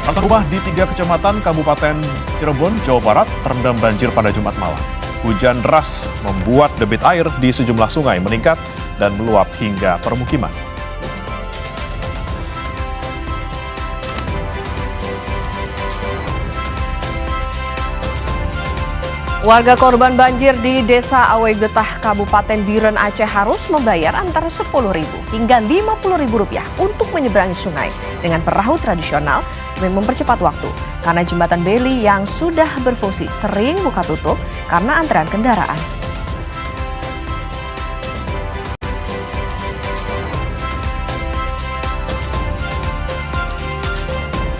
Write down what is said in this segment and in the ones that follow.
Ratusan rumah di 3 kecamatan Kabupaten Cirebon, Jawa Barat terendam banjir pada Jumat malam. Hujan deras membuat debit air di sejumlah sungai meningkat dan meluap hingga permukiman. Warga korban banjir di Desa Awai Getah, Kabupaten Biren, Aceh harus membayar antara Rp10.000 hingga Rp50.000 untuk menyeberangi sungai dengan perahu tradisional demi mempercepat waktu. Karena jembatan beli yang sudah berfungsi sering buka tutup karena antrean kendaraan.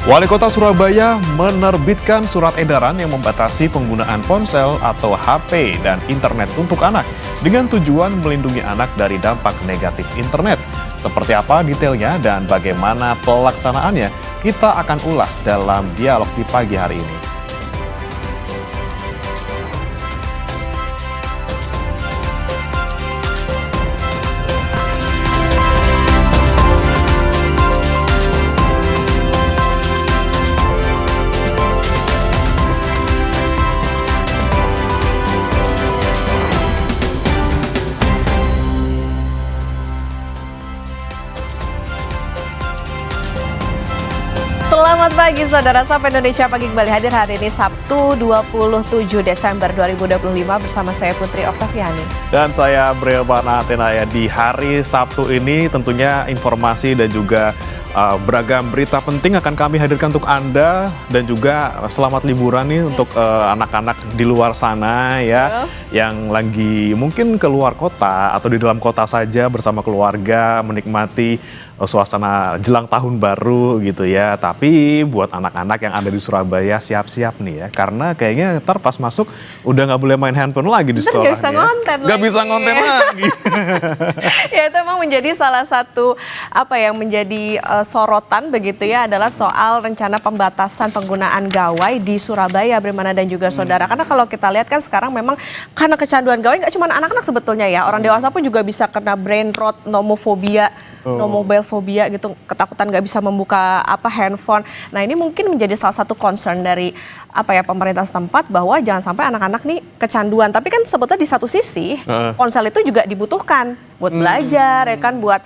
Wali Kota Surabaya menerbitkan surat edaran yang membatasi penggunaan ponsel atau HP dan internet untuk anak dengan tujuan melindungi anak dari dampak negatif internet. Seperti apa detailnya dan bagaimana pelaksanaannya, kita akan ulas dalam dialog di pagi hari ini. Selamat pagi saudara, Sapa Indonesia Pagi kembali hadir hari ini Sabtu 27 Desember 2025 bersama saya Putri Oktaviani. Dan saya Breobana Atenaya. Di hari Sabtu ini tentunya informasi dan juga beragam berita penting akan kami hadirkan untuk Anda dan juga selamat liburan nih untuk anak-anak di luar sana ya yang lagi mungkin keluar kota atau di dalam kota saja bersama keluarga menikmati suasana jelang tahun baru gitu ya. Tapi buat anak-anak yang ada di Surabaya siap-siap nih ya, karena kayaknya ntar pas masuk udah nggak boleh main handphone lagi di sekolah. Nggak bisa ngonten lagi. Ya itu memang menjadi salah satu yang menjadi sorotan begitu ya, adalah soal rencana pembatasan penggunaan gawai di Surabaya, Brimana dan juga saudara. Karena kalau kita lihat kan sekarang memang karena kecanduan gawai nggak cuma anak-anak sebetulnya ya, orang dewasa pun juga bisa kena brain rot, nomofobia, mobile fobia gitu, ketakutan nggak bisa membuka handphone. Nah ini mungkin menjadi salah satu concern dari pemerintah setempat bahwa jangan sampai anak-anak nih kecanduan. Tapi kan sebetulnya di satu sisi ponsel itu juga dibutuhkan buat belajar ya kan, buat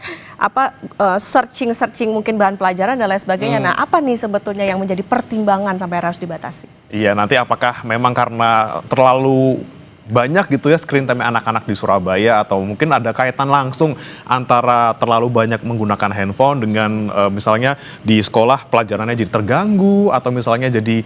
searching mungkin bahan pelajaran dan lain sebagainya. Nah apa nih sebetulnya yang menjadi pertimbangan sampai harus dibatasi? Iya, nanti apakah memang karena terlalu banyak gitu ya screen time anak-anak di Surabaya, atau mungkin ada kaitan langsung antara terlalu banyak menggunakan handphone dengan misalnya di sekolah pelajarannya jadi terganggu, atau misalnya jadi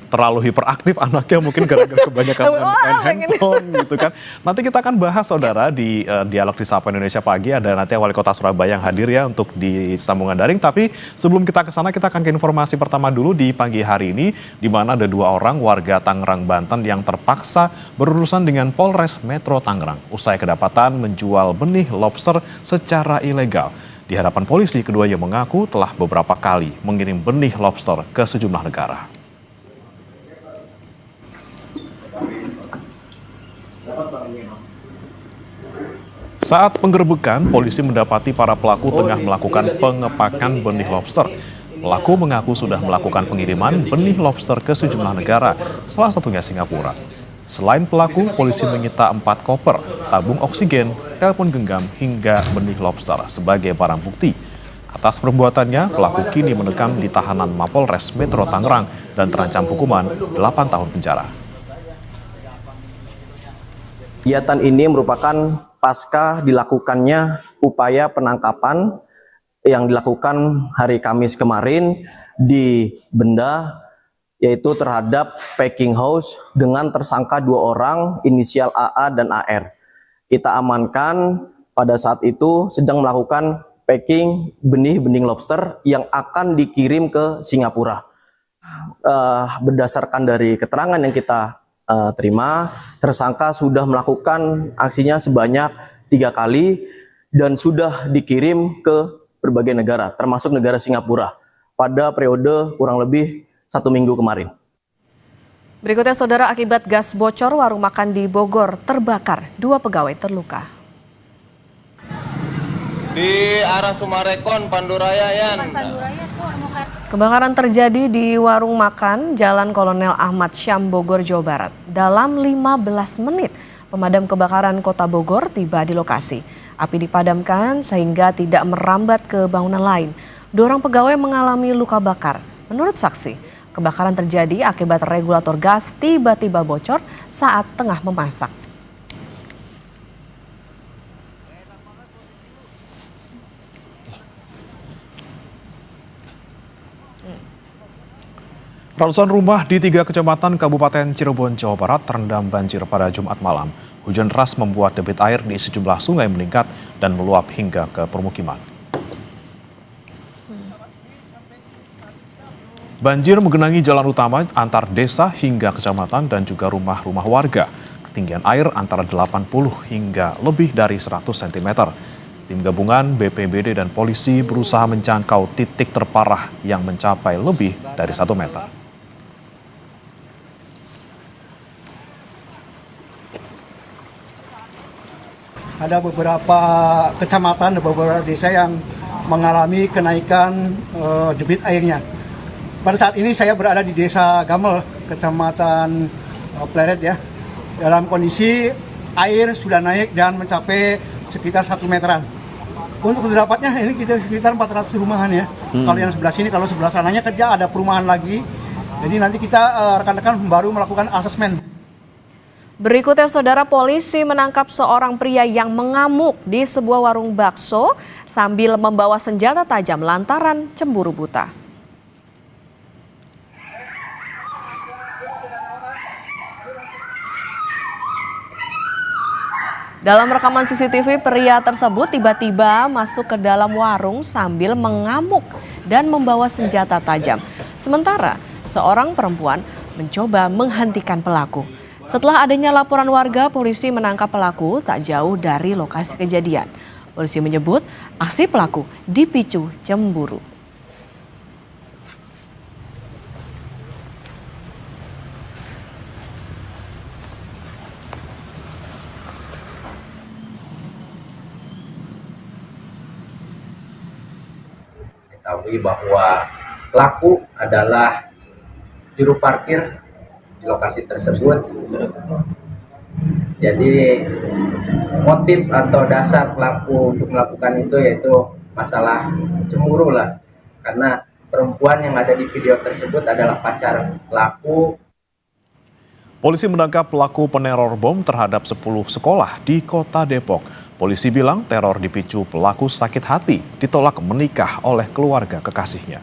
terlalu hiperaktif anaknya mungkin gara-gara kebanyakan main handphone gitu kan. Nanti kita akan bahas saudara di dialog di Sapa Indonesia Pagi. Ada nanti Wali Kota Surabaya yang hadir ya untuk di sambungan daring. Tapi sebelum kita ke sana, kita akan ke informasi pertama dulu di pagi hari ini, di mana ada 2 orang warga Tangerang, Banten yang terpaksa berurusan dengan Polres Metro Tangerang usai kedapatan menjual benih lobster secara ilegal. Di hadapan polisi, keduanya mengaku telah beberapa kali mengirim benih lobster ke sejumlah negara. Saat penggerbekan, polisi mendapati para pelaku tengah melakukan pengepakan benih lobster. Pelaku mengaku sudah melakukan pengiriman benih lobster ke sejumlah negara, salah satunya Singapura. Selain pelaku, polisi menyita 4 koper, tabung oksigen, telepon genggam, hingga benih lobster sebagai barang bukti. Atas perbuatannya, pelaku kini mendekam di tahanan Mapolres Metro Tangerang dan terancam hukuman 8 tahun penjara. Kegiatan ini merupakan pasca dilakukannya upaya penangkapan yang dilakukan hari Kamis kemarin di Benda, yaitu terhadap packing house dengan tersangka 2 orang inisial AA dan AR. Kita amankan pada saat itu sedang melakukan packing benih-benih lobster yang akan dikirim ke Singapura. Berdasarkan dari keterangan yang kita terima, tersangka sudah melakukan aksinya sebanyak 3 kali dan sudah dikirim ke berbagai negara, termasuk negara Singapura pada periode kurang lebih 1 minggu kemarin. Berikutnya saudara, akibat gas bocor warung makan di Bogor terbakar, 2 pegawai terluka. Di arah Sumarekon, Panduraya, Yan. Kebakaran terjadi di warung makan Jalan Kolonel Ahmad Syam, Bogor, Jawa Barat. Dalam 15 menit, pemadam kebakaran Kota Bogor tiba di lokasi. Api dipadamkan sehingga tidak merambat ke bangunan lain. 2 orang pegawai mengalami luka bakar. Menurut saksi, kebakaran terjadi akibat regulator gas tiba-tiba bocor saat tengah memasak. Ratusan rumah di 3 kecamatan Kabupaten Cirebon, Jawa Barat terendam banjir pada Jumat malam. Hujan deras membuat debit air di sejumlah sungai meningkat dan meluap hingga ke permukiman. Banjir menggenangi jalan utama antar desa hingga kecamatan dan juga rumah-rumah warga. Ketinggian air antara 80 hingga lebih dari 100 cm. Tim gabungan BPBD dan polisi berusaha menjangkau titik terparah yang mencapai lebih dari 1 meter. Ada beberapa kecamatan, beberapa desa yang mengalami kenaikan debit airnya. Pada saat ini saya berada di Desa Gamel, Kecamatan Pleret ya. Dalam kondisi air sudah naik dan mencapai sekitar 1 meteran. Untuk terdapatnya ini kita sekitar 400 rumahan ya. Kalau yang sebelah sini, kalau sebelah sananya kerja ada perumahan lagi. Jadi nanti kita rekan-rekan baru melakukan asesmen. Berikutnya, saudara, polisi menangkap seorang pria yang mengamuk di sebuah warung bakso sambil membawa senjata tajam lantaran cemburu buta. Dalam rekaman CCTV, pria tersebut tiba-tiba masuk ke dalam warung sambil mengamuk dan membawa senjata tajam. Sementara seorang perempuan mencoba menghentikan pelaku. Setelah adanya laporan warga, polisi menangkap pelaku tak jauh dari lokasi kejadian. Polisi menyebut aksi pelaku dipicu cemburu. Ketahui bahwa pelaku adalah juru parkir di lokasi tersebut. Jadi motif atau dasar pelaku untuk melakukan itu yaitu masalah cemburu lah, karena perempuan yang ada di video tersebut adalah pacar pelaku. Polisi menangkap pelaku peneror bom terhadap 10 sekolah di Kota Depok. Polisi bilang teror dipicu pelaku sakit hati ditolak menikah oleh keluarga kekasihnya.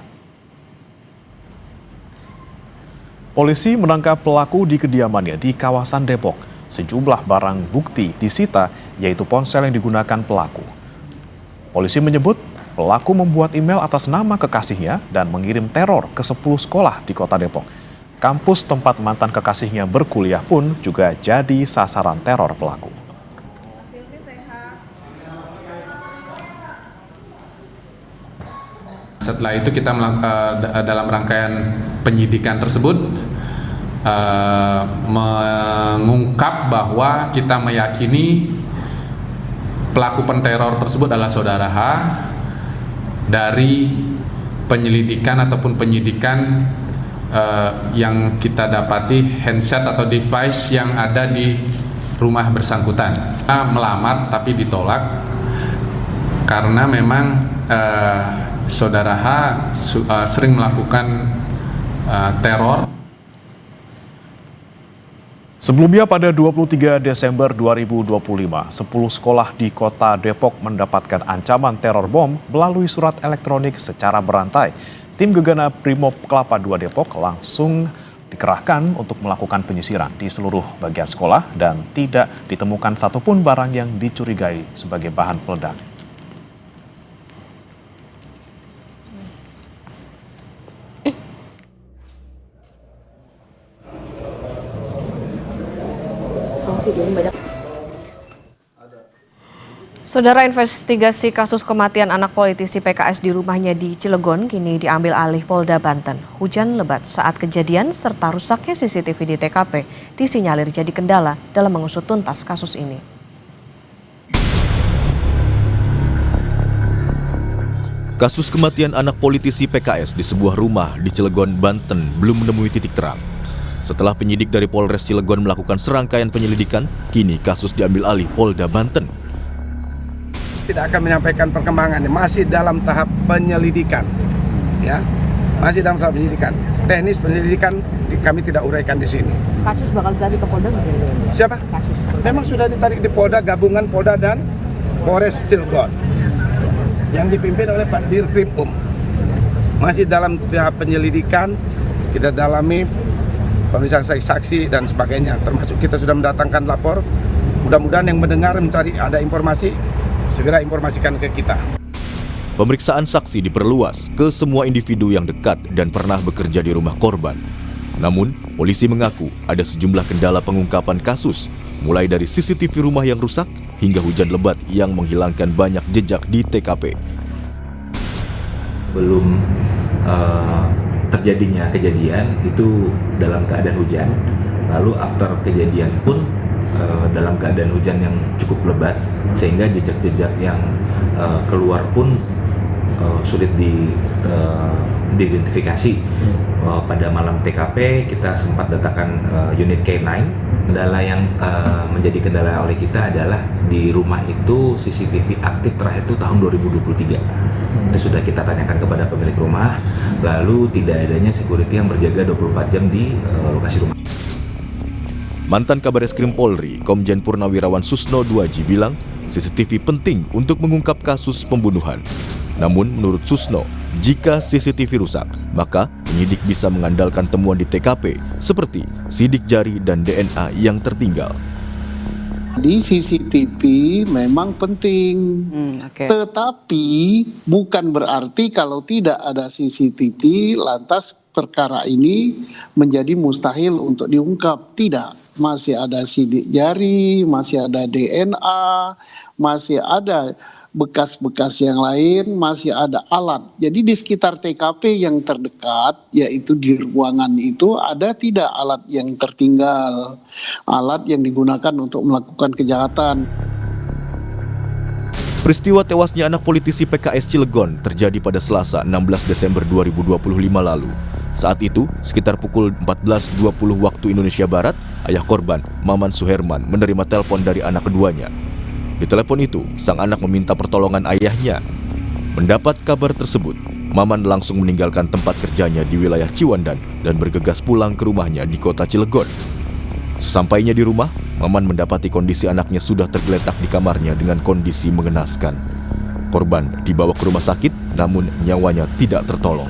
Polisi menangkap pelaku di kediamannya di kawasan Depok. Sejumlah barang bukti disita, yaitu ponsel yang digunakan pelaku. Polisi menyebut pelaku membuat email atas nama kekasihnya dan mengirim teror ke 10 sekolah di Kota Depok. Kampus tempat mantan kekasihnya berkuliah pun juga jadi sasaran teror pelaku. Setelah itu kita dalam rangkaian penyidikan tersebut mengungkap bahwa kita meyakini pelaku penteror tersebut adalah saudara H. Dari penyelidikan ataupun penyidikan yang kita dapati handset atau device yang ada di rumah bersangkutan. Kita melamar tapi ditolak karena memang saudara H sering melakukan teror. Sebelumnya pada 23 Desember 2025, 10 sekolah di Kota Depok mendapatkan ancaman teror bom melalui surat elektronik secara berantai. Tim Gegana Brimob Kelapa II Depok langsung dikerahkan untuk melakukan penyisiran di seluruh bagian sekolah dan tidak ditemukan satupun barang yang dicurigai sebagai bahan peledak. Saudara, investigasi kasus kematian anak politisi PKS di rumahnya di Cilegon kini diambil alih Polda Banten. Hujan lebat saat kejadian serta rusaknya CCTV di TKP disinyalir jadi kendala dalam mengusut tuntas kasus ini. Kasus kematian anak politisi PKS di sebuah rumah di Cilegon, Banten belum menemui titik terang. Setelah penyidik dari Polres Cilegon melakukan serangkaian penyelidikan, kini kasus diambil alih Polda Banten. Tidak akan menyampaikan perkembangannya, masih dalam tahap penyelidikan, ya, masih dalam tahap penyelidikan. Teknis penyelidikan kami tidak uraikan di sini. Kasus bakal ditarik ke Polda nggak? Siapa? Kasus. Memang sudah ditarik di Polda, gabungan Polda dan Polres Cilegon, yang dipimpin oleh Pak Dirkrim. Masih dalam tahap penyelidikan, kita dalami pemeriksaan saksi dan sebagainya, termasuk kita sudah mendatangkan lapor. Mudah-mudahan yang mendengar mencari ada informasi, segera informasikan ke kita. Pemeriksaan saksi diperluas ke semua individu yang dekat dan pernah bekerja di rumah korban. Namun, polisi mengaku ada sejumlah kendala pengungkapan kasus, mulai dari CCTV rumah yang rusak hingga hujan lebat yang menghilangkan banyak jejak di TKP. Belum terjadinya kejadian itu dalam keadaan hujan, lalu after kejadian pun dalam keadaan hujan yang cukup lebat, sehingga jejak-jejak yang keluar pun sulit diidentifikasi. Pada malam TKP kita sempat datangkan unit K9. Kendala yang menjadi kendala oleh kita adalah di rumah itu CCTV aktif terakhir itu tahun 2023. Itu sudah kita tanyakan kepada pemilik rumah, lalu tidak adanya security yang berjaga 24 jam di lokasi rumah. Mantan Kabareskrim Polri, Komjen Purnawirawan Susno Duaji bilang CCTV penting untuk mengungkap kasus pembunuhan. Namun menurut Susno, jika CCTV rusak, maka penyidik bisa mengandalkan temuan di TKP seperti sidik jari dan DNA yang tertinggal. Di CCTV memang penting, tetapi bukan berarti kalau tidak ada CCTV lantas perkara ini menjadi mustahil untuk diungkap. Tidak, masih ada sidik jari, masih ada DNA, masih ada bekas-bekas yang lain, masih ada alat. Jadi di sekitar TKP yang terdekat, yaitu di ruangan itu, ada tidak alat yang tertinggal, alat yang digunakan untuk melakukan kejahatan. Peristiwa tewasnya anak politisi PKS Cilegon terjadi pada Selasa 16 Desember 2025 lalu. Saat itu, sekitar pukul 14.20 waktu Indonesia Barat, ayah korban, Maman Suherman, menerima telepon dari anak keduanya. Di telepon itu, sang anak meminta pertolongan ayahnya. Mendapat kabar tersebut, Maman langsung meninggalkan tempat kerjanya di wilayah Ciwandan dan bergegas pulang ke rumahnya di kota Cilegon. Sesampainya di rumah, Maman mendapati kondisi anaknya sudah tergeletak di kamarnya dengan kondisi mengenaskan. Korban dibawa ke rumah sakit, namun nyawanya tidak tertolong.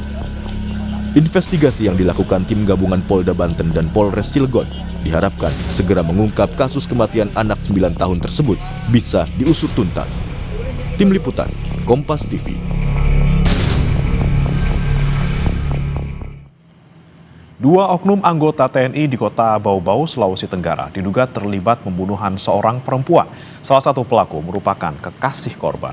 Investigasi yang dilakukan tim gabungan Polda Banten dan Polres Cilegon diharapkan segera mengungkap kasus kematian anak 9 tahun tersebut bisa diusut tuntas. Tim Liputan, Kompas TV. Dua oknum anggota TNI di kota Bau-Bau, Sulawesi Tenggara diduga terlibat pembunuhan seorang perempuan. Salah satu pelaku merupakan kekasih korban.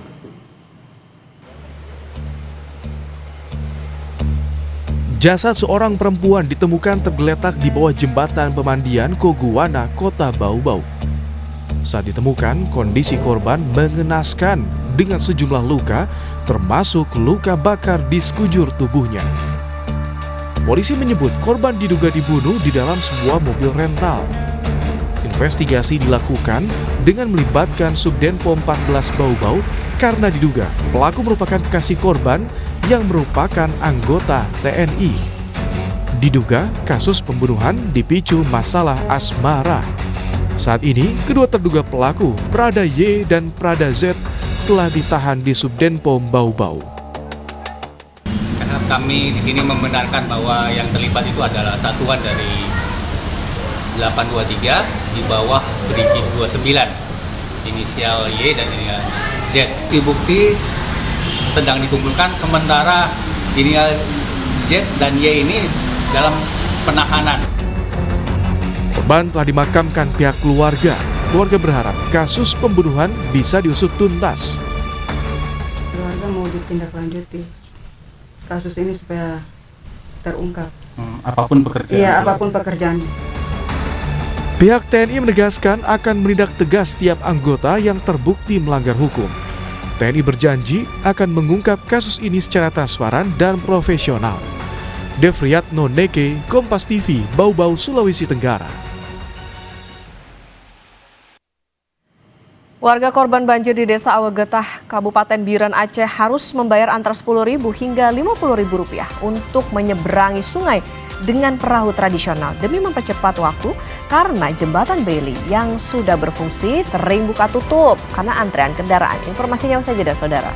Jasad seorang perempuan ditemukan tergeletak di bawah jembatan pemandian Koguwana, kota Bau-Bau. Saat ditemukan, kondisi korban mengenaskan dengan sejumlah luka, termasuk luka bakar di sekujur tubuhnya. Polisi menyebut korban diduga dibunuh di dalam sebuah mobil rental. Investigasi dilakukan dengan melibatkan Subdenpom 14 Bau-Bau karena diduga pelaku merupakan kekasih korban yang merupakan anggota TNI. Diduga kasus pembunuhan dipicu masalah asmara. Saat ini, kedua terduga pelaku, Prada Y dan Prada Z, telah ditahan di Subdenpom Bau-Bau. Kami di sini membenarkan bahwa yang terlibat itu adalah satuan dari 823 di bawah Brigif 29, inisial Y dan inisial Z. Bukti sedang dikumpulkan, sementara inisial Z dan Y ini dalam penahanan. Korban telah dimakamkan pihak keluarga. Keluarga berharap kasus pembunuhan bisa diusut tuntas. Keluarga mau ditindaklanjuti kasus ini supaya terungkap. Apapun pekerjaan. Iya, apapun pekerjaannya. Pihak TNI menegaskan akan menindak tegas setiap anggota yang terbukti melanggar hukum. TNI berjanji akan mengungkap kasus ini secara transparan dan profesional. Devriatno Neke, Kompas TV, Bau-Bau, Sulawesi Tenggara. Warga korban banjir di Desa Awegetah, Kabupaten Biren, Aceh harus membayar antara Rp10.000 hingga Rp50.000 untuk menyeberangi sungai dengan perahu tradisional demi mempercepat waktu karena jembatan Bailey yang sudah berfungsi sering buka tutup karena antrean kendaraan. Informasinya usai jeda, saudara.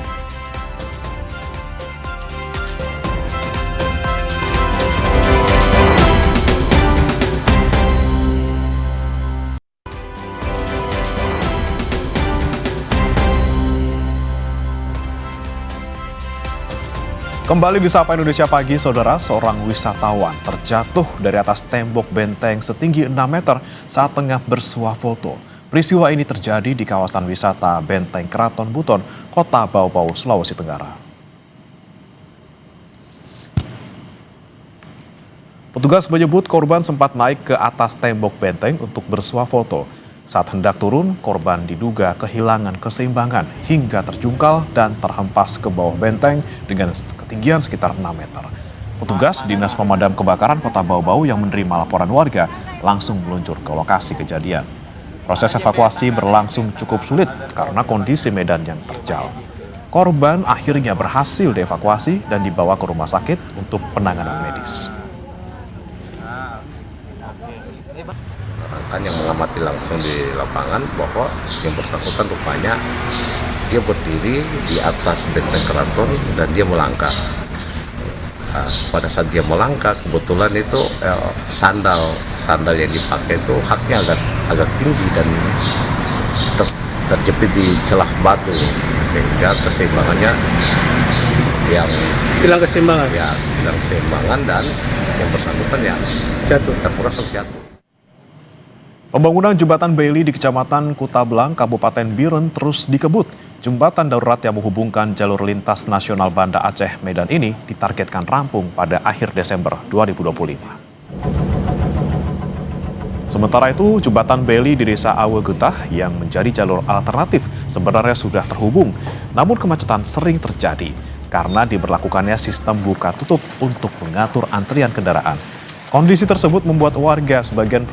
Kembali di Sapa Indonesia Pagi, saudara, seorang wisatawan terjatuh dari atas tembok benteng setinggi 6 meter saat tengah bersuah foto. Peristiwa ini terjadi di kawasan wisata Benteng Keraton Buton, Kota Bau-Bau, Sulawesi Tenggara. Petugas menyebut korban sempat naik ke atas tembok benteng untuk bersuah foto. Saat hendak turun, korban diduga kehilangan keseimbangan hingga terjungkal dan terhempas ke bawah benteng dengan ketinggian sekitar 6 meter. Petugas Dinas Pemadam Kebakaran Kota Bau-Bau yang menerima laporan warga langsung meluncur ke lokasi kejadian. Proses evakuasi berlangsung cukup sulit karena kondisi medan yang terjal. Korban akhirnya berhasil dievakuasi dan dibawa ke rumah sakit untuk penanganan medis. Yang mengamati langsung di lapangan bahwa yang bersangkutan rupanya dia berdiri di atas benteng keraton dan dia melangkah. Nah, pada saat dia melangkah kebetulan itu sandal yang dipakai itu haknya agak tinggi dan terjepit di celah batu sehingga keseimbangannya hilang keseimbangan dan yang bersangkutan terperosok jatuh. Pembangunan jembatan Bailey di Kecamatan Kutablang, Kabupaten Biren terus dikebut. Jembatan darurat yang menghubungkan jalur lintas nasional Banda Aceh Medan ini ditargetkan rampung pada akhir Desember 2025. Sementara itu, jembatan Bailey di Desa Awegetah yang menjadi jalur alternatif sebenarnya sudah terhubung. Namun kemacetan sering terjadi karena diberlakukannya sistem buka tutup untuk mengatur antrian kendaraan. Kondisi tersebut membuat sebagian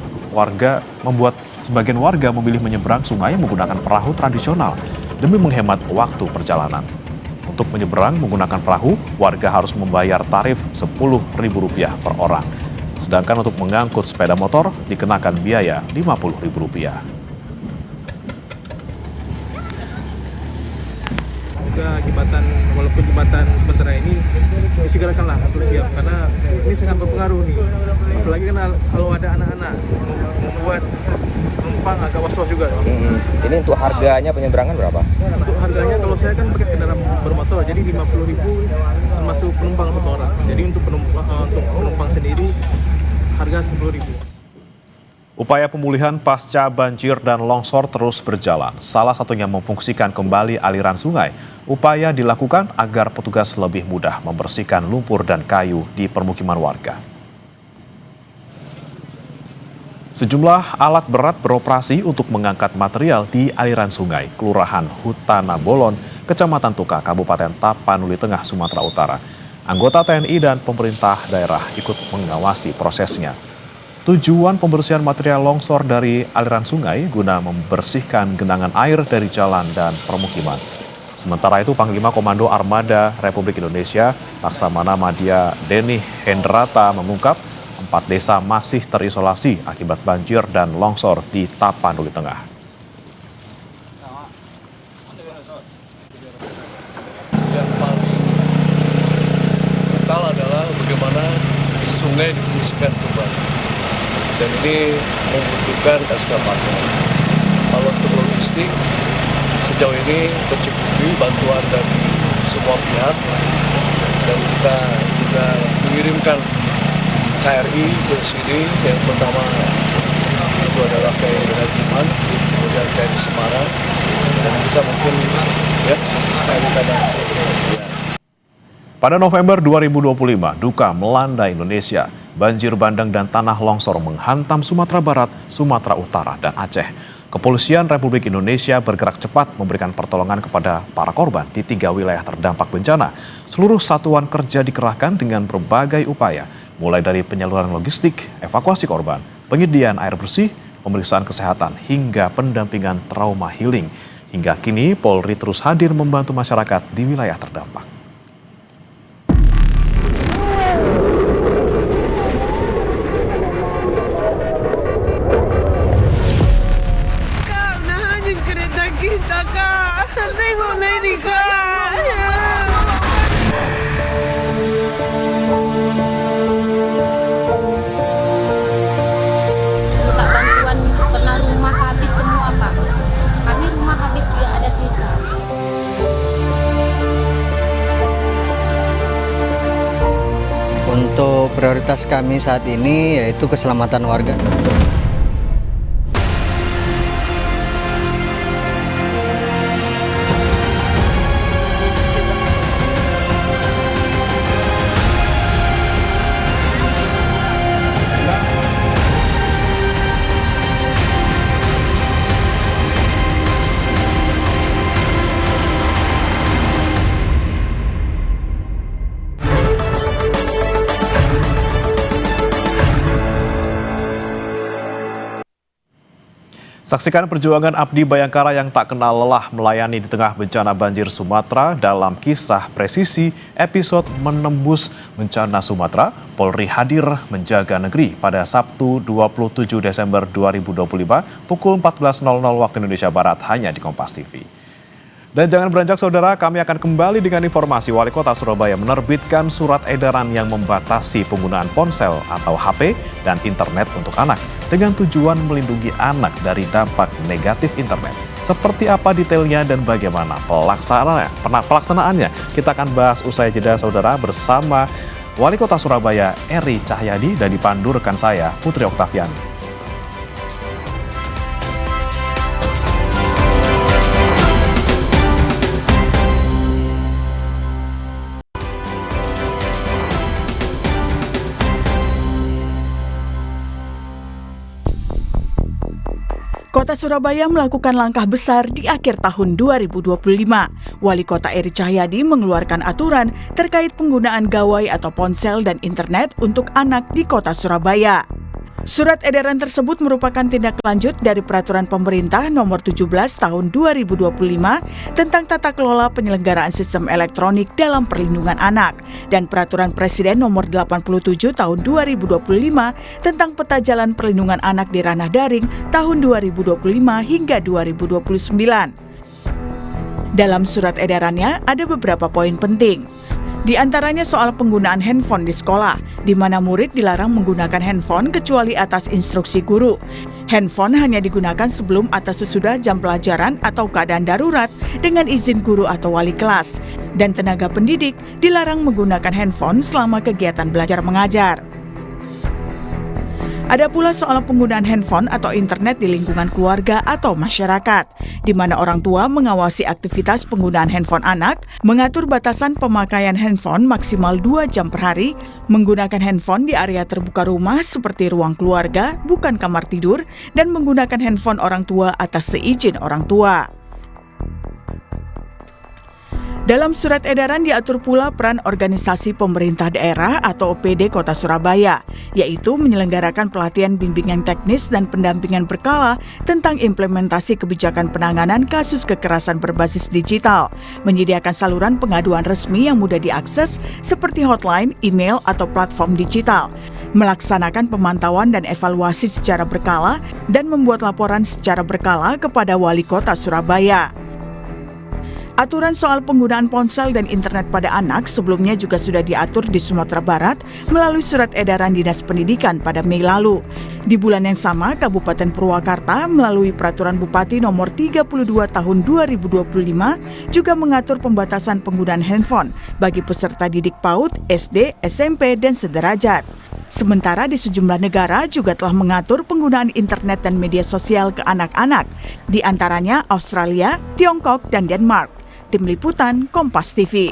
warga memilih menyeberang sungai menggunakan perahu tradisional demi menghemat waktu perjalanan. Untuk menyeberang menggunakan perahu, warga harus membayar tarif Rp10.000 per orang. Sedangkan untuk mengangkut sepeda motor dikenakan biaya Rp50.000. Jembatan, walaupun jembatan sementara ini disegerakanlah atau siap karena ini sangat berpengaruh nih, apalagi kan kalau ada anak-anak membuat penumpang agak was-was juga. Ini untuk harganya penyeberangan berapa? Untuk harganya kalau saya kan pakai kendaraan bermotor jadi Rp50.000 termasuk penumpang satu orang. Jadi untuk penumpang sendiri harga Rp10.000. Upaya pemulihan pasca banjir dan longsor terus berjalan. Salah satunya memfungsikan kembali aliran sungai. Upaya dilakukan agar petugas lebih mudah membersihkan lumpur dan kayu di permukiman warga. Sejumlah alat berat beroperasi untuk mengangkat material di aliran sungai, Kelurahan Hutana Bolon, Kecamatan Tuka, Kabupaten Tapanuli Tengah, Sumatera Utara. Anggota TNI dan pemerintah daerah ikut mengawasi prosesnya. Tujuan pembersihan material longsor dari aliran sungai guna membersihkan genangan air dari jalan dan permukiman. Sementara itu, Panglima Komando Armada Republik Indonesia, Laksamana Madya Deni Hendrata mengungkap 4 desa masih terisolasi akibat banjir dan longsor di Tapanuli Tengah. Yang paling vital adalah bagaimana sungai difungsikan kembali. Dan ini membutuhkan eskavator. Kalau untuk logistik, sejauh ini tercukupi bantuan dari semua pihak. Dan kita juga mengirimkan KRI ke sini. Yang pertama itu adalah KRI Rajiman, kemudian KRI Semarang, dan kita mungkin KRI Banda Aceh. Pada November 2025, duka melanda Indonesia. Banjir bandang dan tanah longsor menghantam Sumatera Barat, Sumatera Utara, dan Aceh. Kepolisian Republik Indonesia bergerak cepat memberikan pertolongan kepada para korban di 3 wilayah terdampak bencana. Seluruh satuan kerja dikerahkan dengan berbagai upaya, mulai dari penyaluran logistik, evakuasi korban, penyediaan air bersih, pemeriksaan kesehatan, hingga pendampingan trauma healing. Hingga kini Polri terus hadir membantu masyarakat di wilayah terdampak. Kita kak, tengoklah ini kak. Minta bantuan karena rumah habis semua pak. Kami rumah habis tidak ada sisa. Untuk prioritas kami saat ini yaitu keselamatan warga. Saksikan perjuangan Abdi Bayangkara yang tak kenal lelah melayani di tengah bencana banjir Sumatera dalam kisah presisi episode Menembus Bencana Sumatera. Polri hadir menjaga negeri pada Sabtu 27 Desember 2025 pukul 14.00 waktu Indonesia Barat hanya di Kompas TV. Dan jangan beranjak saudara, kami akan kembali dengan informasi Wali Kota Surabaya menerbitkan surat edaran yang membatasi penggunaan ponsel atau HP dan internet untuk anak dengan tujuan melindungi anak dari dampak negatif internet. Seperti apa detailnya dan bagaimana pelaksanaannya? Kita akan bahas usai jeda saudara bersama Wali Kota Surabaya Eri Cahyadi dan dipandu rekan saya Putri Oktaviani. Kota Surabaya melakukan langkah besar di akhir tahun 2025. Wali Kota Eri Cahyadi mengeluarkan aturan terkait penggunaan gawai atau ponsel dan internet untuk anak di Kota Surabaya. Surat edaran tersebut merupakan tindak lanjut dari Peraturan Pemerintah Nomor 17 Tahun 2025 tentang tata kelola penyelenggaraan sistem elektronik dalam perlindungan anak dan Peraturan Presiden Nomor 87 Tahun 2025 tentang peta jalan perlindungan anak di ranah daring tahun 2025 hingga 2029. Dalam surat edarannya ada beberapa poin penting. Di antaranya soal penggunaan handphone di sekolah, di mana murid dilarang menggunakan handphone kecuali atas instruksi guru. Handphone hanya digunakan sebelum atau sesudah jam pelajaran atau keadaan darurat dengan izin guru atau wali kelas. Dan tenaga pendidik dilarang menggunakan handphone selama kegiatan belajar mengajar. Ada pula soal penggunaan handphone atau internet di lingkungan keluarga atau masyarakat, di mana orang tua mengawasi aktivitas penggunaan handphone anak, mengatur batasan pemakaian handphone maksimal 2 jam per hari, menggunakan handphone di area terbuka rumah seperti ruang keluarga, bukan kamar tidur, dan menggunakan handphone orang tua atas seizin orang tua. Dalam surat edaran diatur pula peran organisasi pemerintah daerah atau OPD Kota Surabaya, yaitu menyelenggarakan pelatihan bimbingan teknis dan pendampingan berkala tentang implementasi kebijakan penanganan kasus kekerasan berbasis digital, menyediakan saluran pengaduan resmi yang mudah diakses seperti hotline, email, atau platform digital, melaksanakan pemantauan dan evaluasi secara berkala, dan membuat laporan secara berkala kepada Wali Kota Surabaya. Aturan soal penggunaan ponsel dan internet pada anak sebelumnya juga sudah diatur di Sumatera Barat melalui surat edaran Dinas Pendidikan pada Mei lalu. Di bulan yang sama, Kabupaten Purwakarta melalui Peraturan Bupati Nomor 32 Tahun 2025 juga mengatur pembatasan penggunaan handphone bagi peserta didik PAUD, SD, SMP, dan sederajat. Sementara di sejumlah negara juga telah mengatur penggunaan internet dan media sosial ke anak-anak, di antaranya Australia, Tiongkok, dan Denmark. Tim Liputan Kompas TV.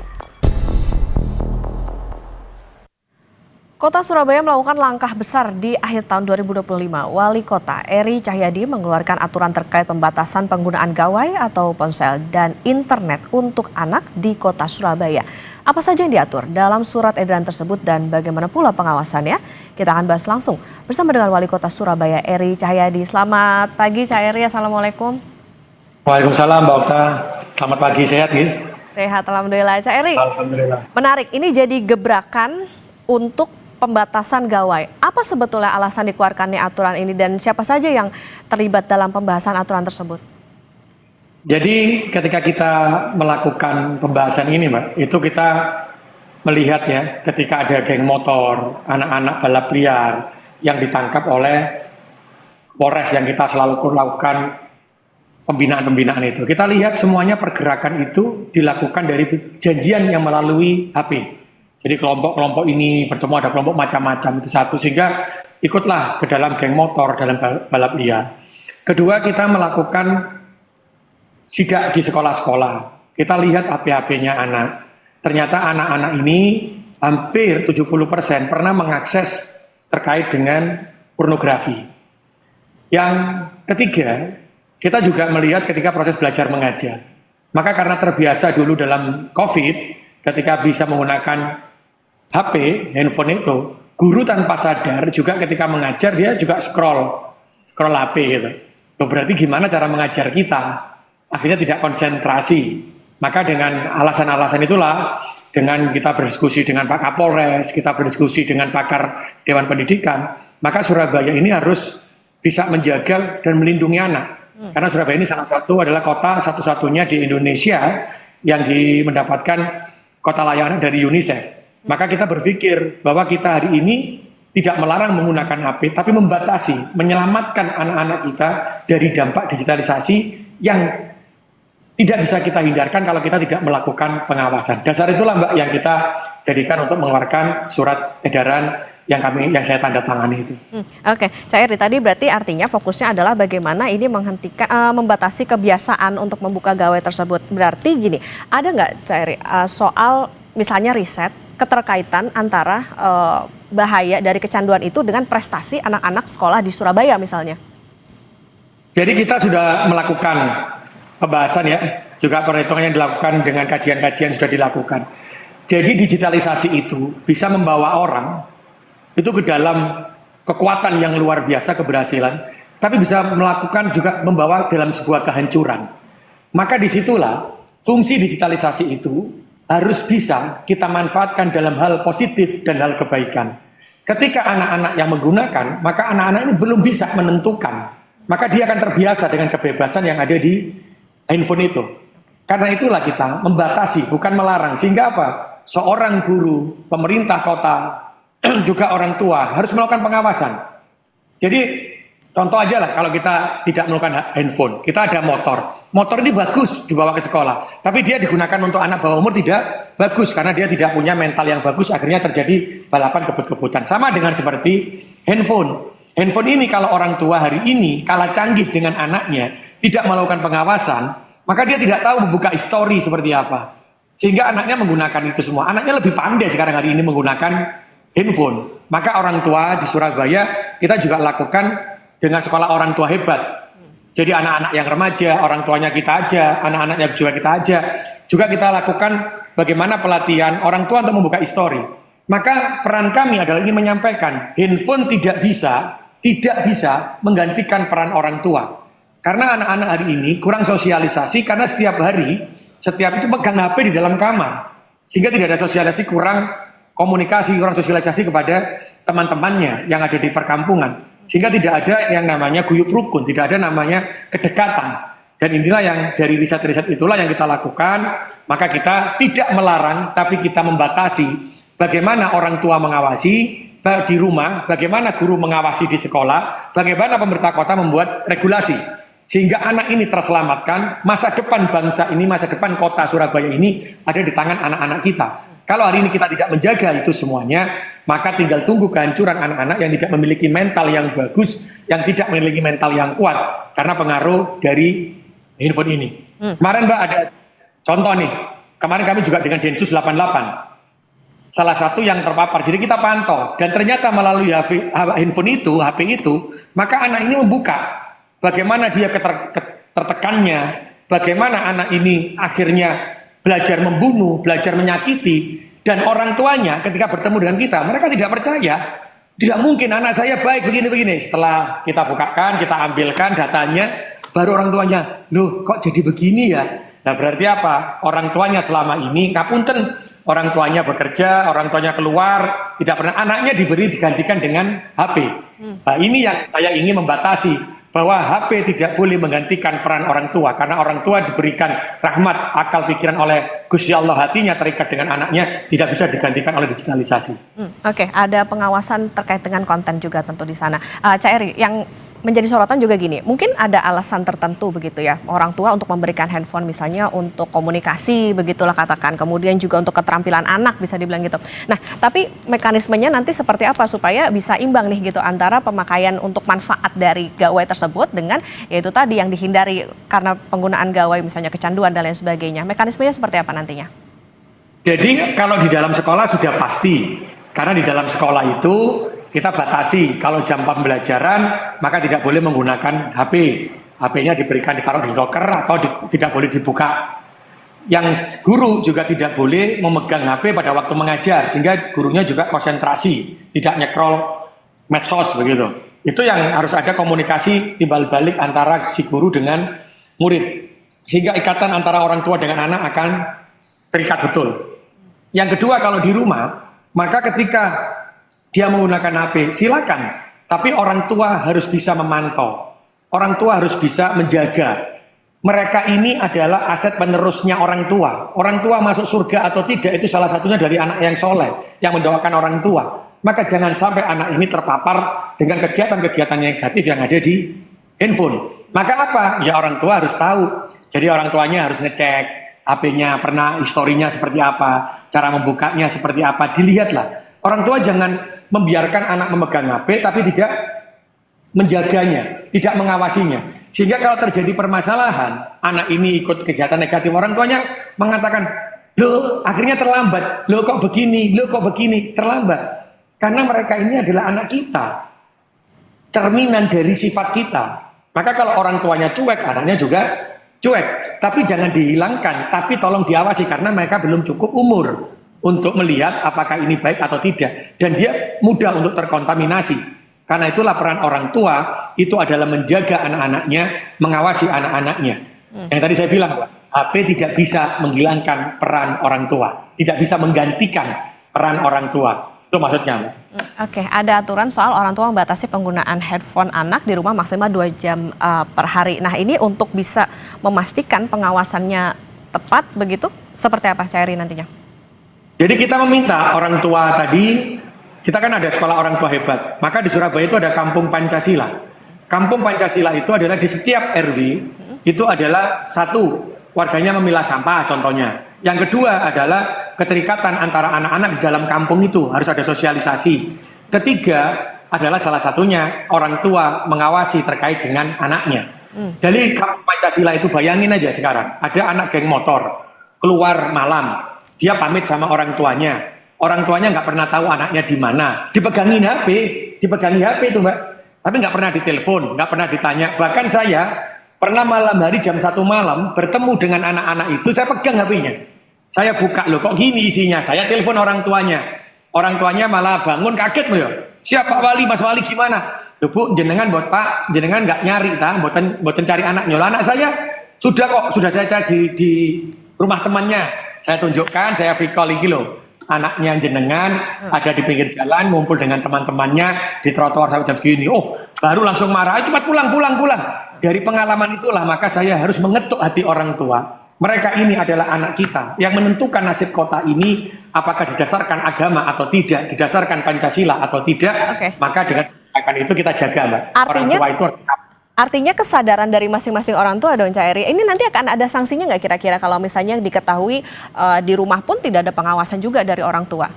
Kota Surabaya melakukan langkah besar di akhir tahun 2025. Wali Kota Eri Cahyadi mengeluarkan aturan terkait pembatasan penggunaan gawai atau ponsel dan internet untuk anak di Kota Surabaya. Apa saja yang diatur dalam surat edaran tersebut dan bagaimana pula pengawasannya? Kita akan bahas langsung bersama dengan Wali Kota Surabaya Eri Cahyadi. Selamat pagi Cak Eri, Assalamualaikum. Waalaikumsalam Mbak Okta. Selamat pagi, sehat gitu? Sehat, Alhamdulillah. Cak Eri, Alhamdulillah. Menarik, ini jadi gebrakan untuk pembatasan gawai. Apa sebetulnya alasan dikeluarkannya aturan ini dan siapa saja yang terlibat dalam pembahasan aturan tersebut? Jadi ketika kita melakukan pembahasan ini Mbak, itu kita melihat ya ketika ada geng motor, anak-anak balap liar yang ditangkap oleh Polres yang kita selalu lakukan pembinaan-pembinaan itu. Kita lihat semuanya pergerakan itu dilakukan dari perjanjian yang melalui HP. Jadi kelompok-kelompok ini bertemu, ada kelompok macam-macam, itu satu, sehingga ikutlah ke dalam geng motor, dalam balap liar. Kedua, kita melakukan sidak di sekolah-sekolah. Kita lihat HP-HP-nya anak. Ternyata anak-anak ini hampir 70% pernah mengakses terkait dengan pornografi. Yang ketiga, kita juga melihat ketika proses belajar mengajar. Maka karena terbiasa dulu dalam COVID, ketika bisa menggunakan HP, handphone itu, guru tanpa sadar juga ketika mengajar dia juga scroll HP gitu. Loh, berarti gimana cara mengajar kita? Akhirnya tidak konsentrasi. Maka dengan alasan-alasan itulah, dengan kita berdiskusi dengan Pak Kapolres, kita berdiskusi dengan pakar Dewan Pendidikan, maka Surabaya ini harus bisa menjaga dan melindungi anak. Karena Surabaya ini salah satu adalah kota satu-satunya di Indonesia yang mendapatkan kota layak anak dari UNICEF. Maka kita berpikir bahwa kita hari ini tidak melarang menggunakan HP, tapi membatasi, menyelamatkan anak-anak kita dari dampak digitalisasi yang tidak bisa kita hindarkan kalau kita tidak melakukan pengawasan. Dasar itulah Mbak yang kita jadikan untuk mengeluarkan surat edaran yang saya tanda tangani itu. Oke, Cak Eri, tadi berarti artinya fokusnya adalah bagaimana ini menghentikan, membatasi kebiasaan untuk membuka gawai tersebut. Berarti gini, ada nggak Cak Eri soal misalnya riset keterkaitan antara bahaya dari kecanduan itu dengan prestasi anak-anak sekolah di Surabaya misalnya? Jadi kita sudah melakukan pembahasan ya, juga perhitungan yang dilakukan dengan kajian-kajian sudah dilakukan. Jadi digitalisasi itu bisa membawa orang itu ke dalam kekuatan yang luar biasa, keberhasilan, tapi bisa melakukan juga membawa dalam sebuah kehancuran. Maka disitulah fungsi digitalisasi itu harus bisa kita manfaatkan dalam hal positif dan hal kebaikan. Ketika anak-anak yang menggunakan, maka anak-anak ini belum bisa menentukan. Maka dia akan terbiasa dengan kebebasan yang ada di handphone itu. Karena itulah kita membatasi, bukan melarang. Sehingga apa? Seorang guru, pemerintah kota, juga orang tua harus melakukan pengawasan. Jadi contoh aja lah kalau kita tidak melakukan handphone, kita ada motor. Motor ini bagus dibawa ke sekolah, tapi dia digunakan untuk anak bawah umur tidak bagus karena dia tidak punya mental yang bagus, akhirnya terjadi balapan kebut-kebutan. Sama dengan seperti handphone. Handphone ini kalau orang tua hari ini kalah canggih dengan anaknya, tidak melakukan pengawasan, maka dia tidak tahu membuka histori seperti apa. Sehingga anaknya menggunakan itu semua. Anaknya lebih pandai sekarang hari ini menggunakan handphone. Maka orang tua di Surabaya kita juga lakukan dengan sekolah orang tua hebat. Jadi anak-anak yang remaja, orang tuanya kita aja, anak-anaknya juga kita aja. Juga kita lakukan bagaimana pelatihan orang tua untuk membuka histori. Maka peran kami adalah ini menyampaikan, handphone tidak bisa menggantikan peran orang tua. Karena anak-anak hari ini kurang sosialisasi karena setiap itu pegang HP di dalam kamar. Sehingga tidak ada sosialisasi, kurang komunikasi, kurang sosialisasi kepada teman-temannya yang ada di perkampungan. Sehingga tidak ada yang namanya guyub rukun, tidak ada namanya kedekatan. Dan inilah yang dari riset-riset itulah yang kita lakukan. Maka kita tidak melarang, tapi kita membatasi bagaimana orang tua mengawasi di rumah, bagaimana guru mengawasi di sekolah, bagaimana pemerintah kota membuat regulasi. Sehingga anak ini terselamatkan, masa depan bangsa ini, masa depan kota Surabaya ini ada di tangan anak-anak kita. Kalau hari ini kita tidak menjaga itu semuanya, maka tinggal tunggu kehancuran anak-anak yang tidak memiliki mental yang bagus, yang tidak memiliki mental yang kuat, karena pengaruh dari handphone ini. Kemarin Mbak ada contoh nih, kemarin kami juga dengan Densus 88. salah satu yang terpapar. Jadi kita pantau dan ternyata melalui handphone itu, HP itu, maka anak ini membuka bagaimana dia tertekannya, bagaimana anak ini akhirnya belajar membunuh, belajar menyakiti, dan orang tuanya ketika bertemu dengan kita, mereka tidak percaya. Tidak mungkin anak saya baik begini-begini. Setelah kita bukakan, kita ambilkan datanya, baru orang tuanya, loh kok jadi begini ya? Nah berarti apa? Orang tuanya selama ini, ngapunten, orang tuanya bekerja, orang tuanya keluar, tidak pernah, anaknya digantikan dengan HP. Nah ini yang saya ingin membatasi, bahwa HP tidak boleh menggantikan peran orang tua, karena orang tua diberikan rahmat, akal pikiran oleh Gusti Allah, hatinya terikat dengan anaknya, tidak bisa digantikan oleh digitalisasi. Oke, ada pengawasan terkait dengan konten juga tentu di sana. Cak Eri, yang menjadi sorotan juga gini, mungkin ada alasan tertentu begitu ya, orang tua untuk memberikan handphone misalnya untuk komunikasi, begitulah katakan, kemudian juga untuk keterampilan anak bisa dibilang gitu. Nah, tapi mekanismenya nanti seperti apa supaya bisa imbang nih gitu antara pemakaian untuk manfaat dari gawai tersebut dengan yaitu tadi yang dihindari karena penggunaan gawai misalnya kecanduan dan lain sebagainya. Mekanismenya seperti apa nantinya? Jadi kalau di dalam sekolah sudah pasti, karena di dalam sekolah itu kita batasi, kalau jam pembelajaran maka tidak boleh menggunakan HP. HP-nya diberikan ditaruh di loker atau tidak boleh dibuka. Yang guru juga tidak boleh memegang HP pada waktu mengajar, sehingga gurunya juga konsentrasi, tidak nyekrol medsos begitu. Itu yang harus ada komunikasi timbal balik antara si guru dengan murid, sehingga ikatan antara orang tua dengan anak akan terikat betul. Yang kedua, kalau di rumah, maka ketika dia menggunakan HP, silakan. Tapi orang tua harus bisa memantau. Orang tua harus bisa menjaga. Mereka ini adalah aset penerusnya orang tua. Orang tua masuk surga atau tidak, itu salah satunya dari anak yang soleh, yang mendoakan orang tua. Maka jangan sampai anak ini terpapar dengan kegiatan-kegiatan negatif yang ada di handphone. Maka apa? Ya orang tua harus tahu. Jadi orang tuanya harus ngecek HP-nya, pernah historinya seperti apa, cara membukanya seperti apa, dilihatlah. Orang tua jangan membiarkan anak memegang HP tapi tidak menjaganya, tidak mengawasinya. Sehingga kalau terjadi permasalahan, anak ini ikut kegiatan negatif, orang tuanya mengatakan, loh akhirnya terlambat, loh kok begini, terlambat. Karena mereka ini adalah anak kita, cerminan dari sifat kita. Maka kalau orang tuanya cuek, anaknya juga cuek. Tapi jangan dihilangkan, tapi tolong diawasi karena mereka belum cukup umur untuk melihat apakah ini baik atau tidak, dan dia mudah untuk terkontaminasi. Karena itulah peran orang tua itu adalah menjaga anak-anaknya, mengawasi anak-anaknya. Yang tadi saya bilang, HP tidak bisa menghilangkan peran orang tua, tidak bisa menggantikan peran orang tua. Itu maksudnya. Oke, ada aturan soal orang tua membatasi penggunaan handphone anak di rumah maksimal 2 jam per hari. Nah, ini untuk bisa memastikan pengawasannya tepat begitu, seperti apa Cak Eri nantinya? Jadi kita meminta orang tua tadi, kita kan ada sekolah orang tua hebat, maka di Surabaya itu ada Kampung Pancasila. Kampung Pancasila itu adalah di setiap RW, itu adalah satu, warganya memilah sampah contohnya. Yang kedua adalah keterikatan antara anak-anak di dalam kampung itu, harus ada sosialisasi. Ketiga adalah salah satunya orang tua mengawasi terkait dengan anaknya. Jadi Kampung Pancasila itu bayangin aja sekarang, ada anak geng motor, keluar malam, dia pamit sama orang tuanya nggak pernah tahu anaknya di mana, dipegangi HP itu Mbak, tapi nggak pernah ditelepon, nggak pernah ditanya. Bahkan saya pernah malam hari jam 1 malam bertemu dengan anak-anak itu, saya pegang HP-nya, saya buka, loh kok gini isinya, saya telepon orang tuanya malah bangun kaget loh, siapa Wali, Mas Wali gimana? Loh Bu, jenengan buat Pak, jenengan nggak nyari boten cari anaknya, anak saya sudah saya cari di rumah temannya. Saya tunjukkan, saya recall iki loh, anaknya jenengan ada di pinggir jalan, ngumpul dengan teman-temannya di trotoar sampai jam segini. Oh, baru langsung marah, cepat pulang. Dari pengalaman itulah maka saya harus mengetuk hati orang tua. Mereka ini adalah anak kita yang menentukan nasib kota ini, apakah didasarkan agama atau tidak, didasarkan Pancasila atau tidak. Maka dengan itu kita jaga, Mbak. Orang tua itu Artinya kesadaran dari masing-masing orang tua dong Cak Eri. Ini nanti akan ada sanksinya nggak kira-kira kalau misalnya diketahui di rumah pun tidak ada pengawasan juga dari orang tua?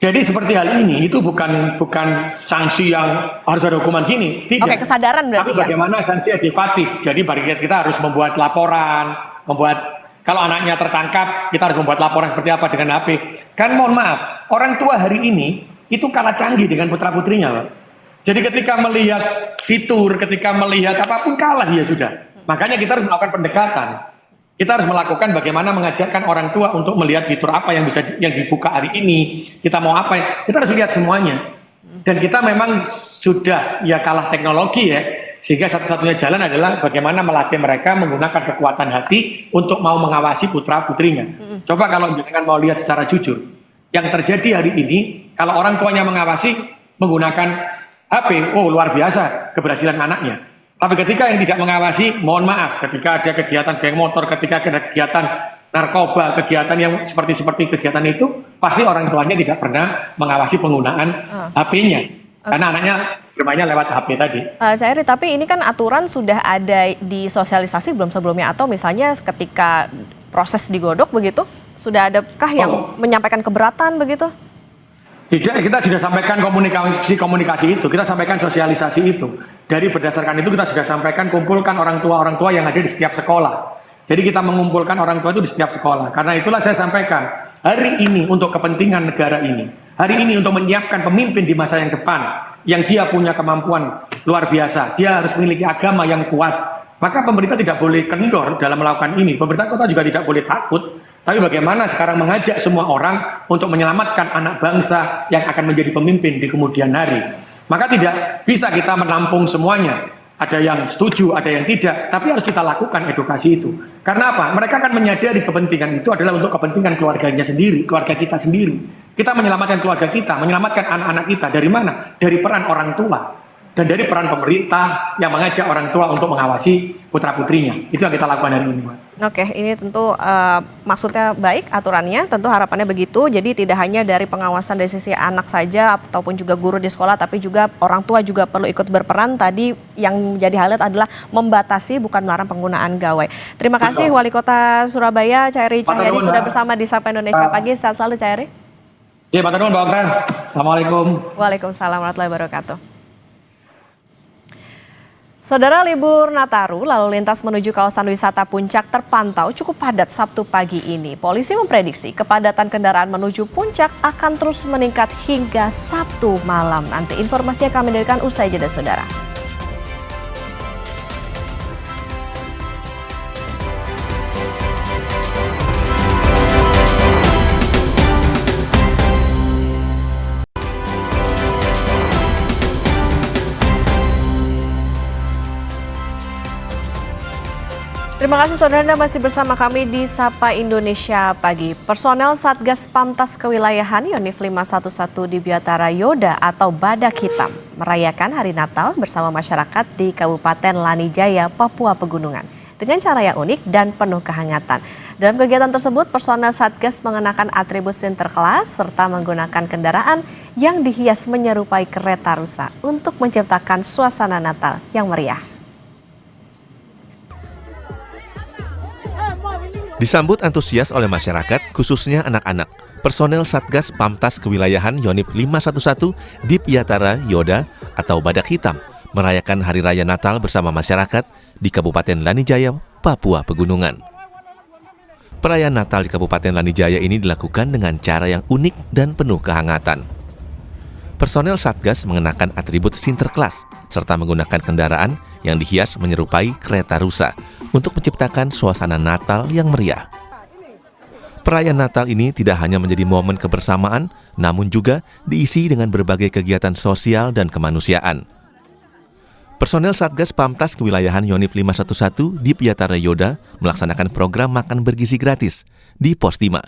Jadi seperti hal ini itu bukan sanksi yang harus ada hukuman gini, tidak. Oke, kesadaran berarti. Tapi bagaimana sanksi edukatif? Jadi kita harus membuat laporan, membuat Kalau anaknya tertangkap, kita harus membuat laporan seperti apa dengan HP. Kan mohon maaf, orang tua hari ini itu kalah canggih dengan putra-putrinya, Pak. Jadi ketika melihat fitur, ketika melihat apapun kalah dia sudah. Makanya kita harus melakukan pendekatan. Kita harus melakukan bagaimana mengajarkan orang tua untuk melihat fitur apa yang bisa yang dibuka hari ini. Kita mau apa? Kita harus lihat semuanya. Dan kita memang sudah ya kalah teknologi ya. Sehingga satu-satunya jalan adalah bagaimana melatih mereka menggunakan kekuatan hati untuk mau mengawasi putra-putrinya. Coba kalau jangan mau lihat secara jujur. Yang terjadi hari ini, kalau orang tuanya mengawasi menggunakan HP, oh luar biasa keberhasilan anaknya. Tapi ketika yang tidak mengawasi, mohon maaf, ketika ada kegiatan geng motor, ketika ada kegiatan narkoba, kegiatan yang seperti kegiatan itu, pasti orang tuanya tidak pernah mengawasi penggunaan HP-nya. Karena anaknya bermainnya lewat HP tadi. Cak Eri, tapi ini kan aturan sudah ada di sosialisasi belum sebelumnya? Atau misalnya ketika proses digodok begitu, sudah adakah yang menyampaikan keberatan begitu? Tidak, kita sudah sampaikan komunikasi itu, kita sampaikan sosialisasi itu. Dari berdasarkan itu kita sudah sampaikan kumpulkan orang tua yang ada di setiap sekolah. Jadi kita mengumpulkan orang tua itu di setiap sekolah. Karena itulah saya sampaikan, hari ini untuk kepentingan negara ini, hari ini untuk menyiapkan pemimpin di masa yang depan, yang dia punya kemampuan luar biasa, dia harus memiliki agama yang kuat. Maka pemerintah tidak boleh kendor dalam melakukan ini. Pemerintah kota juga tidak boleh takut. Tapi bagaimana sekarang mengajak semua orang untuk menyelamatkan anak bangsa yang akan menjadi pemimpin di kemudian hari. Maka tidak bisa kita menampung semuanya. Ada yang setuju, ada yang tidak. Tapi harus kita lakukan edukasi itu. Karena apa? Mereka akan menyadari kepentingan itu adalah untuk kepentingan keluarganya sendiri, keluarga kita sendiri. Kita menyelamatkan keluarga kita, menyelamatkan anak-anak kita. Dari mana? Dari peran orang tua. Dan dari peran pemerintah yang mengajak orang tua untuk mengawasi putra-putrinya. Itu yang kita lakukan hari ini, Pak. Oke, ini tentu maksudnya baik aturannya, tentu harapannya begitu. Jadi tidak hanya dari pengawasan dari sisi anak saja ataupun juga guru di sekolah, tapi juga orang tua juga perlu ikut berperan. Tadi yang menjadi highlight adalah membatasi bukan melarang penggunaan gawai. Terima kasih Wali Kota Surabaya, Cak Eri Cahyadi sudah bersama di Sapa Indonesia Pagi. Sehat selalu, Cak Eri. Ya, Pak Tarun, Pak Oktan. Assalamualaikum. Waalaikumsalam warahmatullahi wabarakatuh. Saudara, libur Nataru lalu lintas menuju kawasan wisata Puncak terpantau cukup padat Sabtu pagi ini. Polisi memprediksi kepadatan kendaraan menuju Puncak akan terus meningkat hingga Sabtu malam. Nanti informasinya kami hadirkan usai jeda, saudara. Terima kasih saudara, Anda masih bersama kami di Sapa Indonesia Pagi. Personel Satgas Pamtas Kewilayahan Yonif 511 di Biatara Yoda atau Badak Hitam merayakan Hari Natal bersama masyarakat di Kabupaten Lanijaya, Papua Pegunungan dengan cara yang unik dan penuh kehangatan. Dalam kegiatan tersebut, personel Satgas mengenakan atribut Sinterklas serta menggunakan kendaraan yang dihias menyerupai kereta rusa untuk menciptakan suasana Natal yang meriah. Disambut antusias oleh masyarakat, khususnya anak-anak. Personel Satgas Pamtas Kewilayahan Yonif 511 di Biatara Yoda atau Badak Hitam merayakan Hari Raya Natal bersama masyarakat di Kabupaten Lanijaya, Papua Pegunungan. Perayaan Natal di Kabupaten Lanijaya ini dilakukan dengan cara yang unik dan penuh kehangatan. Personel Satgas mengenakan atribut Sinterklas serta menggunakan kendaraan yang dihias menyerupai kereta rusa untuk menciptakan suasana Natal yang meriah. Perayaan Natal ini tidak hanya menjadi momen kebersamaan, namun juga diisi dengan berbagai kegiatan sosial dan kemanusiaan. Personel Satgas Pamtas Kewilayahan Yonif 511 di Biatara Yoda melaksanakan program makan bergizi gratis di Pos 5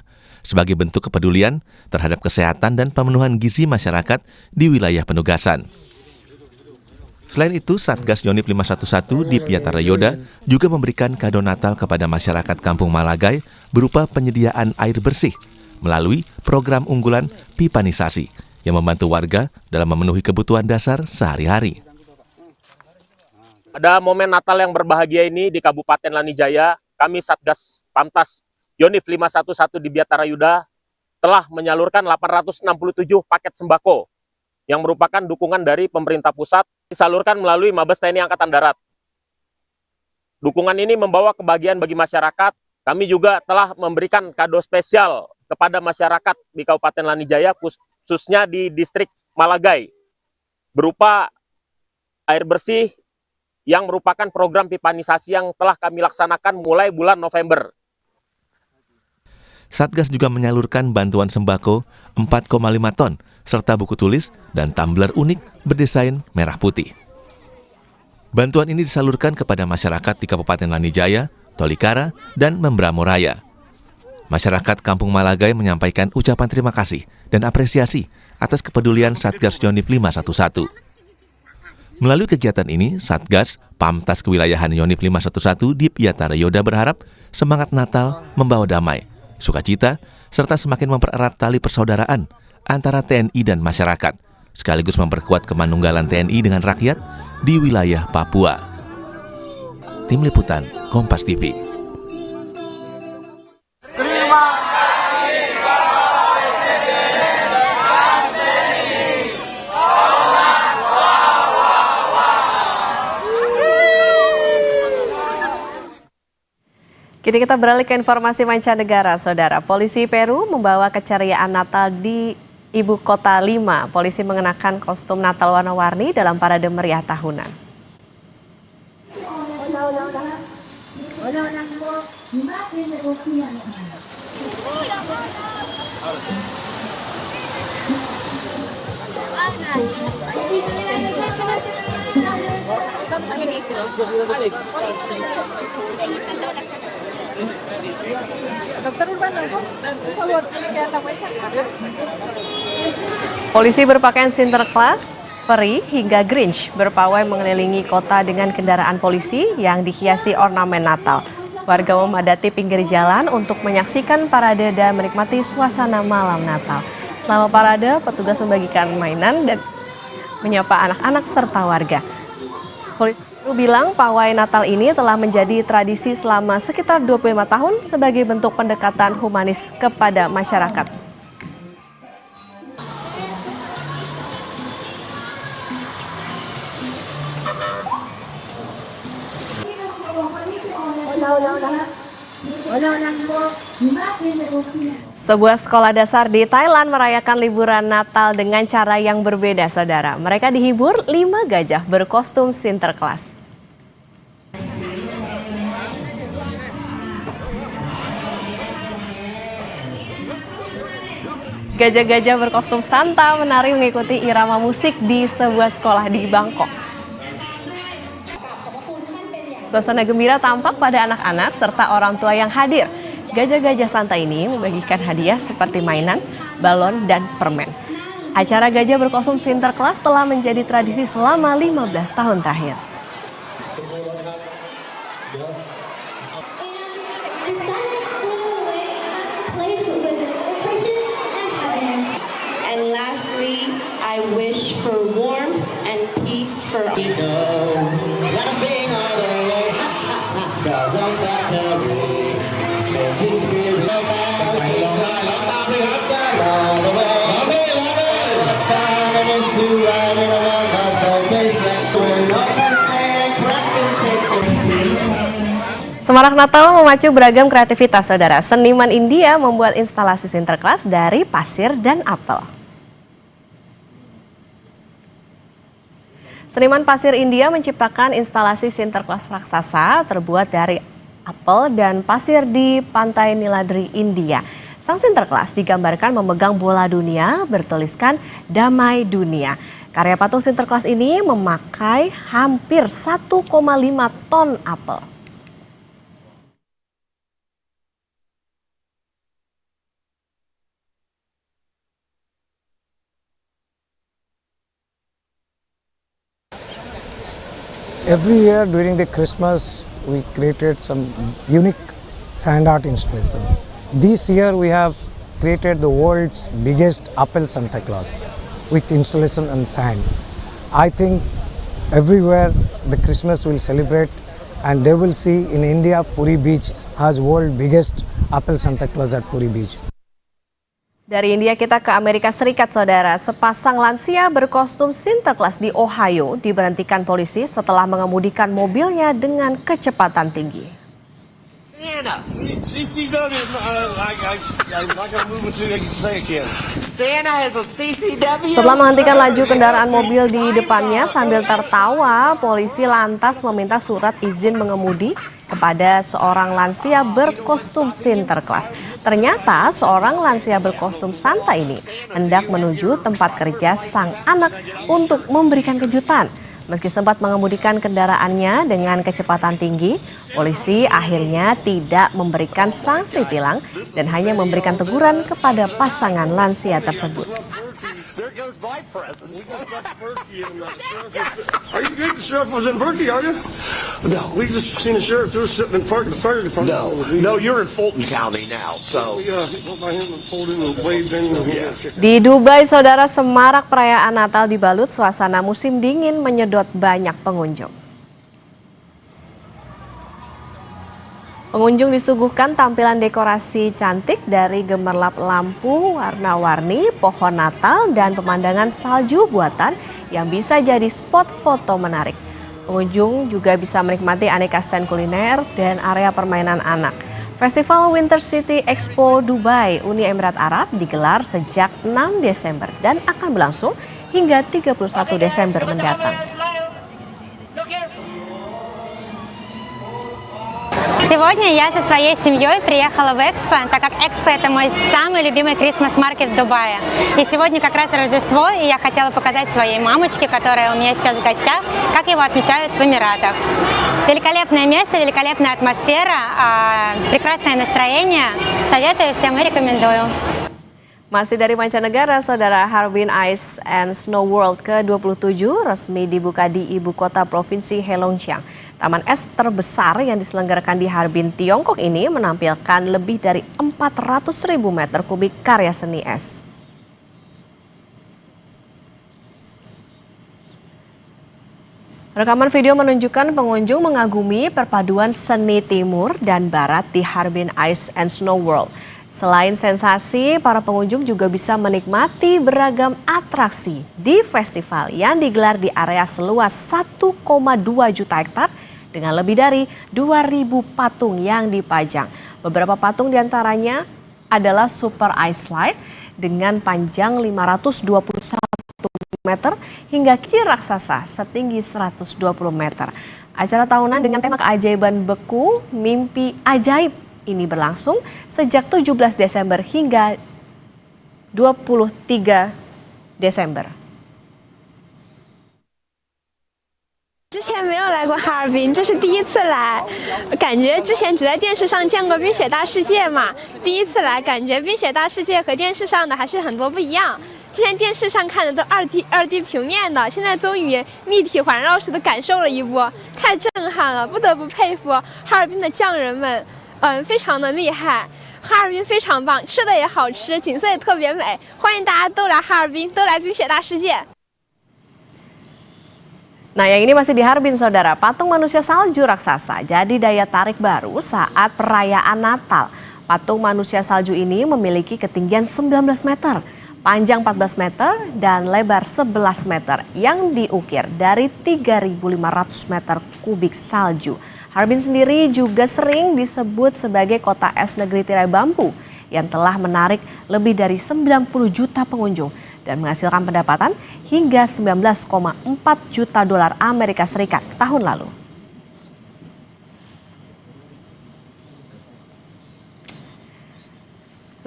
sebagai bentuk kepedulian terhadap kesehatan dan pemenuhan gizi masyarakat di wilayah penugasan. Selain itu, Satgas Yonif 511 di Biatara Yoda juga memberikan kado Natal kepada masyarakat Kampung Malagai berupa penyediaan air bersih melalui program unggulan pipanisasi yang membantu warga dalam memenuhi kebutuhan dasar sehari-hari. Pada momen Natal yang berbahagia ini di Kabupaten Lanijaya, kami Satgas Pamtas Yonif 511 di Biatara Yoda telah menyalurkan 867 paket sembako yang merupakan dukungan dari pemerintah pusat disalurkan melalui Mabes TNI Angkatan Darat. Dukungan ini membawa kebahagiaan bagi masyarakat kami juga telah memberikan kado spesial kepada masyarakat di Kabupaten Lanijaya, khususnya di distrik Malagai, berupa air bersih yang merupakan program pipanisasi yang telah kami laksanakan mulai bulan November. Satgas juga menyalurkan bantuan sembako 4,5 ton, serta buku tulis dan tumbler unik berdesain merah putih. Bantuan ini disalurkan kepada masyarakat di Kabupaten Lanijaya, Tolikara, dan Membramo Raya. Masyarakat Kampung Malagai menyampaikan ucapan terima kasih dan apresiasi atas kepedulian Satgas Yonif 511. Melalui kegiatan ini, Satgas Pamtas Kewilayahan Yonif 511 di Yatara Yoda berharap semangat Natal membawa damai, sukacita, serta semakin mempererat tali persaudaraan antara TNI dan masyarakat, sekaligus memperkuat kemanunggalan TNI dengan rakyat di wilayah Papua. Tim Liputan Kompas TV. Kini kita beralih ke informasi mancanegara, Saudara. Polisi Peru membawa keceriaan Natal di Ibu Kota Lima. Polisi mengenakan kostum Natal warna-warni dalam parade meriah tahunan. Polisi berpakaian Sinterklas, peri hingga Grinch berpawai mengelilingi kota dengan kendaraan polisi yang dihiasi ornamen Natal. Warga memadati pinggir jalan untuk menyaksikan parade dan menikmati suasana malam Natal. Selama parade, petugas membagikan mainan dan menyapa anak-anak serta warga. Polisi bilang pawai Natal ini telah menjadi tradisi selama sekitar 25 tahun sebagai bentuk pendekatan humanis kepada masyarakat. Sebuah sekolah dasar di Thailand merayakan liburan Natal dengan cara yang berbeda, Saudara. Mereka dihibur 5 gajah berkostum Sinterklas. Gajah-gajah berkostum Santa menari mengikuti irama musik di sebuah sekolah di Bangkok. Suasana gembira tampak pada anak-anak serta orang tua yang hadir. Gajah-gajah Santa ini membagikan hadiah seperti mainan, balon, dan permen. Acara gajah berkostum Sinterklas telah menjadi tradisi selama 15 tahun terakhir. And lastly, I wish for warmth and peace for all. Semarak Natal memacu beragam kreativitas, Saudara. Seniman India membuat instalasi Sinterklas dari pasir dan apel. Seniman pasir India menciptakan instalasi Sinterklas raksasa terbuat dari apel dan pasir di pantai Niladri, India. Sang Sinterklas digambarkan memegang bola dunia bertuliskan Damai Dunia. Karya patung Sinterklas ini memakai hampir 1,5 ton apel. Every year during the Christmas, we created some unique sand art installation. This year we have created the world's biggest apple Santa Claus with installation on sand. I think everywhere the Christmas will celebrate, and they will see in India Puri Beach has world biggest apple Santa Claus at Puri Beach. Dari India kita ke Amerika Serikat, Saudara. Sepasang lansia berkostum Sinterklas di Ohio diberhentikan polisi setelah mengemudikan mobilnya dengan kecepatan tinggi. Santa. CCW. I'm not gonna move until they say again. Santa has a CCW. Setelah menghentikan laju kendaraan mobil di depannya sambil tertawa, polisi lantas meminta surat izin mengemudi kepada seorang lansia berkostum Sinterklas. Ternyata seorang lansia berkostum Santa ini hendak menuju tempat kerja sang anak untuk memberikan kejutan. Meski sempat mengemudikan kendaraannya dengan kecepatan tinggi, polisi akhirnya tidak memberikan sanksi tilang dan hanya memberikan teguran kepada pasangan lansia tersebut. Are you good? The sheriff was in Berkeley, are you? No, we just seen the sheriff. They were sitting in front of the fire department. No, you're in Fulton County now, so. Di Dubai, saudara, semarak perayaan Natal dibalut suasana musim dingin menyedot banyak pengunjung. Pengunjung disuguhkan tampilan dekorasi cantik dari gemerlap lampu warna-warni, pohon Natal, dan pemandangan salju buatan yang bisa jadi spot foto menarik. Pengunjung juga bisa menikmati aneka stand kuliner dan area permainan anak. Festival Winter City Expo Dubai, Uni Emirat Arab digelar sejak 6 Desember dan akan berlangsung hingga 31 Desember mendatang. Сегодня я со своей семьей приехала в Экспо, так как Экспо — это мой самый любимый Крисмас-маркет в Дубае. И сегодня как раз Рождество, и я хотела показать своей мамочке, которая у меня сейчас в гостях, как его отмечают в Эмиратах. Великолепное место, великолепная атмосфера, прекрасное настроение. Советую всем и рекомендую. Masih dari mancanegara, saudara, Harbin Ice and Snow World ke-27 resmi dibuka di ibu kota provinsi Heilongjiang. Taman es terbesar yang diselenggarakan di Harbin, Tiongkok ini menampilkan lebih dari 400.000 meter kubik karya seni es. Rekaman video menunjukkan pengunjung mengagumi perpaduan seni timur dan barat di Harbin Ice and Snow World. Selain sensasi, para pengunjung juga bisa menikmati beragam atraksi di festival yang digelar di area seluas 1,2 juta hektar dengan lebih dari 2.000 patung yang dipajang. Beberapa patung diantaranya adalah Super Ice Slide dengan panjang 521 meter hingga kecil raksasa setinggi 120 meter. Acara tahunan dengan tema keajaiban beku Mimpi Ajaib ini berlangsung sejak 17 Desember hingga 23 Desember. 之前没有来过哈尔滨，这是第一次来，感觉之前只在电视上见过冰雪大世界嘛，第一次来感觉冰雪大世界和电视上的还是很多不一样。之前电视上看的都2D 平面的，现在终于立体环绕式的感受了一波，太震撼了，不得不佩服哈尔滨的匠人们。非常的厉害，哈尔滨非常棒，吃的也好吃，景色也特别美，欢迎大家都来哈尔滨，都来冰雪大世界。 Nah, yang ini masih di Harbin, saudara. Patung manusia salju raksasa jadi daya tarik baru saat perayaan Natal. Patung manusia salju ini memiliki ketinggian 19 meter, panjang 14 meter, dan lebar 11 meter yang diukir dari 3.500 meter kubik salju. Harbin sendiri juga sering disebut sebagai kota es negeri tirai bambu yang telah menarik lebih dari 90 juta pengunjung dan menghasilkan pendapatan hingga 19,4 juta dolar Amerika Serikat tahun lalu.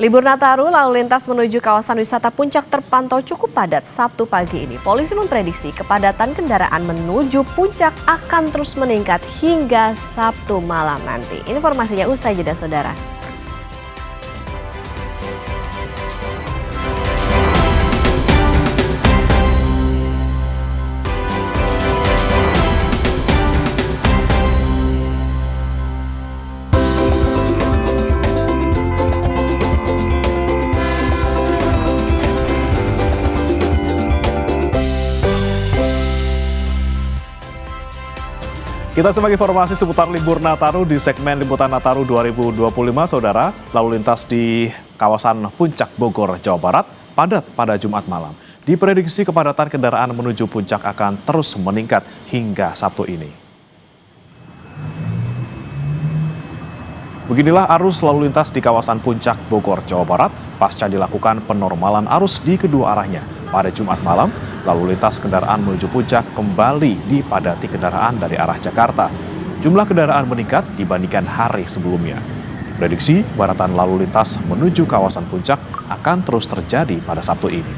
Libur Nataru, lalu lintas menuju kawasan wisata Puncak terpantau cukup padat Sabtu pagi ini. Polisi memprediksi kepadatan kendaraan menuju Puncak akan terus meningkat hingga Sabtu malam nanti. Informasinya usai jeda, saudara. Kita simak informasi seputar libur Nataru di segmen Liputan Nataru 2025, saudara. Lalu lintas di kawasan Puncak Bogor, Jawa Barat padat pada Jumat malam. Diprediksi kepadatan kendaraan menuju Puncak akan terus meningkat hingga Sabtu ini. Beginilah arus lalu lintas di kawasan Puncak Bogor, Jawa Barat pasca dilakukan penormalan arus di kedua arahnya. Pada Jumat malam, lalu lintas kendaraan menuju Puncak kembali dipadati kendaraan dari arah Jakarta. Jumlah kendaraan meningkat dibandingkan hari sebelumnya. Prediksi kepadatan lalu lintas menuju kawasan Puncak akan terus terjadi pada Sabtu ini.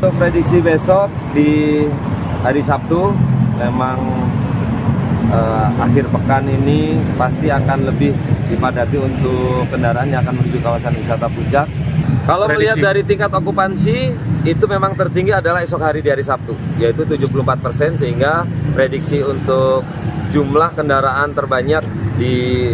Untuk prediksi besok di hari Sabtu, memang akhir pekan ini pasti akan lebih dipadati untuk kendaraan yang akan menuju kawasan wisata Puncak. Kalau melihat dari tingkat okupansi, itu memang tertinggi adalah esok hari di hari Sabtu, yaitu 74%, sehingga prediksi untuk jumlah kendaraan terbanyak di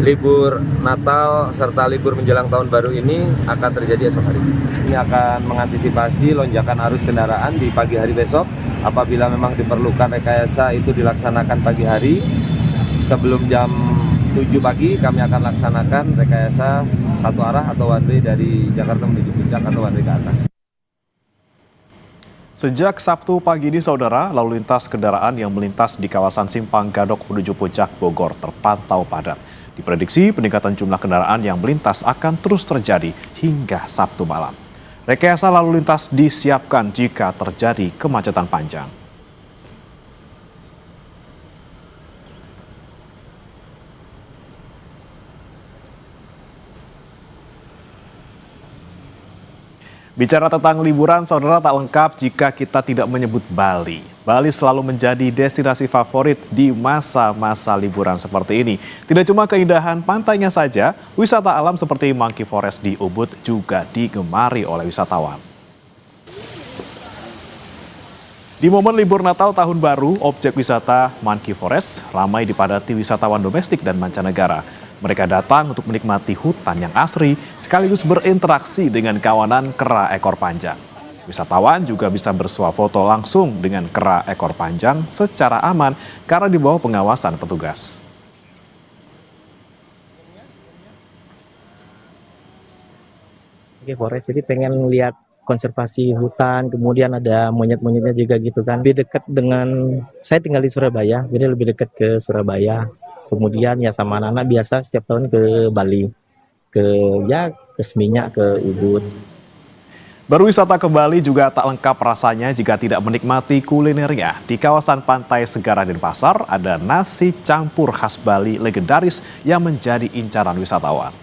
libur Natal serta libur menjelang tahun baru ini akan terjadi esok hari. Ini akan mengantisipasi lonjakan arus kendaraan di pagi hari besok. Apabila memang diperlukan rekayasa itu dilaksanakan pagi hari. Sebelum jam 7 pagi kami akan laksanakan rekayasa satu arah atau one way dari Jakarta menuju Puncak atau one way ke atas. Sejak Sabtu pagi ini, saudara, lalu lintas kendaraan yang melintas di kawasan Simpang Gadok menuju Puncak Bogor terpantau padat. Diprediksi peningkatan jumlah kendaraan yang melintas akan terus terjadi hingga Sabtu malam. Rekayasa lalu lintas disiapkan jika terjadi kemacetan panjang. Bicara tentang liburan, saudara, tak lengkap jika kita tidak menyebut Bali. Bali selalu menjadi destinasi favorit di masa-masa liburan seperti ini. Tidak cuma keindahan pantainya saja, wisata alam seperti Monkey Forest di Ubud juga digemari oleh wisatawan. Di momen libur Natal Tahun Baru, objek wisata Monkey Forest ramai dipadati wisatawan domestik dan mancanegara. Mereka datang untuk menikmati hutan yang asri sekaligus berinteraksi dengan kawanan kera ekor panjang. Wisatawan juga bisa bersuah foto langsung dengan kera ekor panjang secara aman karena di bawah pengawasan petugas. Monkey Forest, jadi pengen lihat konservasi hutan, kemudian ada monyet-monyetnya juga gitu kan. Lebih dekat dengan, saya tinggal di Surabaya, jadi lebih dekat ke Surabaya. Kemudian ya sama anak-anak biasa setiap tahun ke Bali, ke Seminyak, ke Ubud. Berwisata ke Bali juga tak lengkap rasanya jika tidak menikmati kulinernya. Di kawasan pantai Segara Denpasar ada nasi campur khas Bali legendaris yang menjadi incaran wisatawan.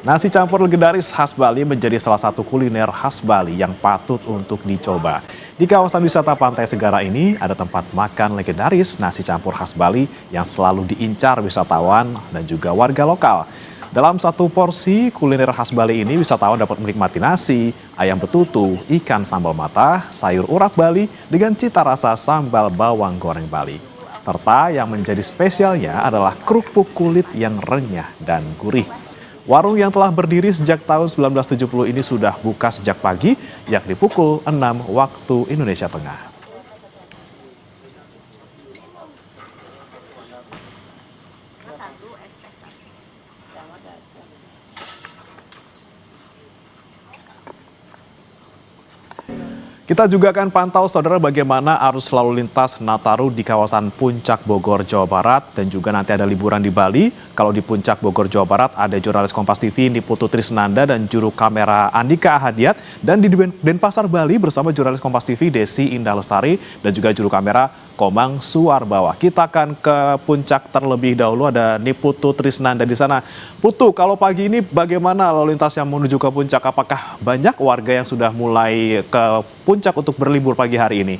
Nasi campur legendaris khas Bali menjadi salah satu kuliner khas Bali yang patut untuk dicoba. Di kawasan wisata Pantai Segara ini ada tempat makan legendaris nasi campur khas Bali yang selalu diincar wisatawan dan juga warga lokal. Dalam satu porsi kuliner khas Bali ini, wisatawan dapat menikmati nasi, ayam betutu, ikan sambal mata, sayur urap Bali dengan cita rasa sambal bawang goreng Bali. Serta yang menjadi spesialnya adalah kerupuk kulit yang renyah dan gurih. Warung yang telah berdiri sejak tahun 1970 ini sudah buka sejak pagi, yakni pukul 6 waktu Indonesia Tengah. Kita juga akan pantau, saudara, bagaimana arus lalu lintas Nataru di kawasan Puncak Bogor, Jawa Barat, dan juga nanti ada liburan di Bali. Kalau di Puncak Bogor, Jawa Barat ada jurnalis Kompas TV Niputu Trisnanda dan juru kamera Andika Ahadiat, dan di Denpasar, Bali bersama jurnalis Kompas TV Desi Indah Lestari dan juga juru kamera Komang Suarbawa. Kita akan ke Puncak terlebih dahulu, ada Niputu Trisnanda di sana. Putu, kalau pagi ini bagaimana lalu lintas yang menuju ke Puncak? Apakah banyak warga yang sudah mulai ke Puncak untuk berlibur pagi hari ini?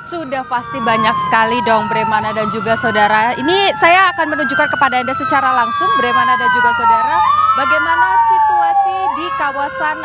Sudah pasti banyak sekali dong, Bremana dan juga saudara. Ini saya akan menunjukkan kepada Anda secara langsung, Bremana dan juga saudara, bagaimana situasi di kawasan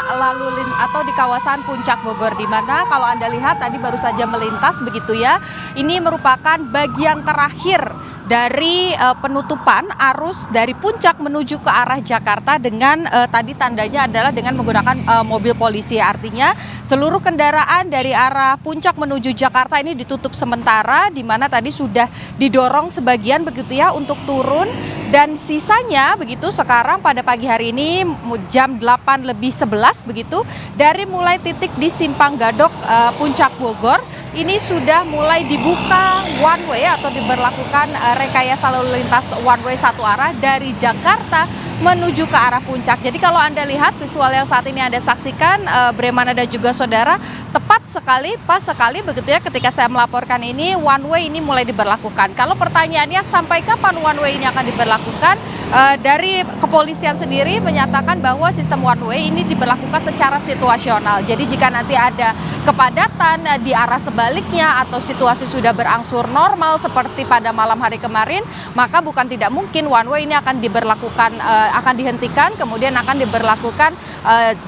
atau di kawasan Puncak Bogor, di mana kalau Anda lihat tadi baru saja melintas begitu ya. Ini merupakan bagian terakhir dari penutupan arus dari Puncak menuju ke arah Jakarta dengan tadi tandanya adalah dengan menggunakan mobil polisi. Artinya seluruh kendaraan dari arah Puncak menuju Jakarta ini ditutup sementara, di mana tadi sudah didorong sebagian begitu ya untuk turun Dan sisanya begitu sekarang pada pagi hari ini jam 8:11 begitu, dari mulai titik di Simpang Gadok Puncak Bogor, ini sudah mulai dibuka one way atau diberlakukan rekayasa lalu lintas one way satu arah dari Jakarta menuju ke arah puncak. Jadi kalau Anda lihat visual yang saat ini Anda saksikan, Bremana dan juga saudara, tepat sekali, pas sekali begitu ya ketika saya melaporkan ini, one way ini mulai diberlakukan. Kalau pertanyaannya sampai kapan one way ini akan diberlakukan, dari kepolisian sendiri menyatakan bahwa sistem one way ini diberlakukan secara situasional. Jadi jika nanti ada kepadatan di arah sebaliknya atau situasi sudah berangsur normal seperti pada malam hari kemarin, maka bukan tidak mungkin one way ini akan diberlakukan, akan dihentikan, kemudian akan diberlakukan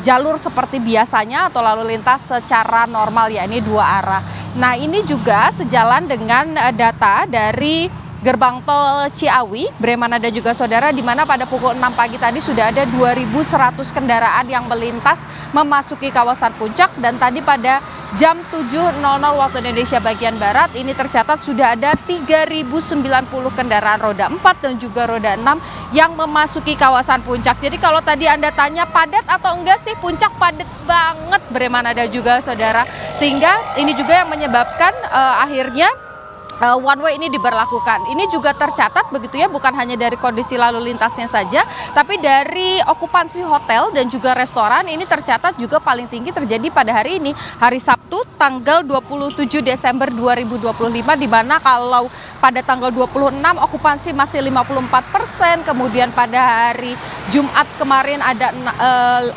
jalur seperti biasanya atau lalu lintas secara normal, ya ini dua arah. Nah ini juga sejalan dengan data dari Gerbang Tol Ciawi, Bremana dan juga saudara, di mana pada pukul 6 pagi tadi sudah ada 2.100 kendaraan yang melintas memasuki kawasan puncak, dan tadi pada jam 7.00 waktu Indonesia bagian Barat ini tercatat sudah ada 3.090 kendaraan roda 4 dan juga roda 6 yang memasuki kawasan puncak. Jadi kalau tadi Anda tanya padat atau enggak sih, puncak padat banget Bremana dan juga saudara, sehingga ini juga yang menyebabkan akhirnya one way ini diberlakukan. Ini juga tercatat begitu ya, bukan hanya dari kondisi lalu lintasnya saja, tapi dari okupansi hotel dan juga restoran ini tercatat juga paling tinggi terjadi pada hari ini, hari Sabtu tanggal 27 Desember 2025, di mana kalau pada tanggal 26 okupansi masih 54%, kemudian pada hari Jumat kemarin ada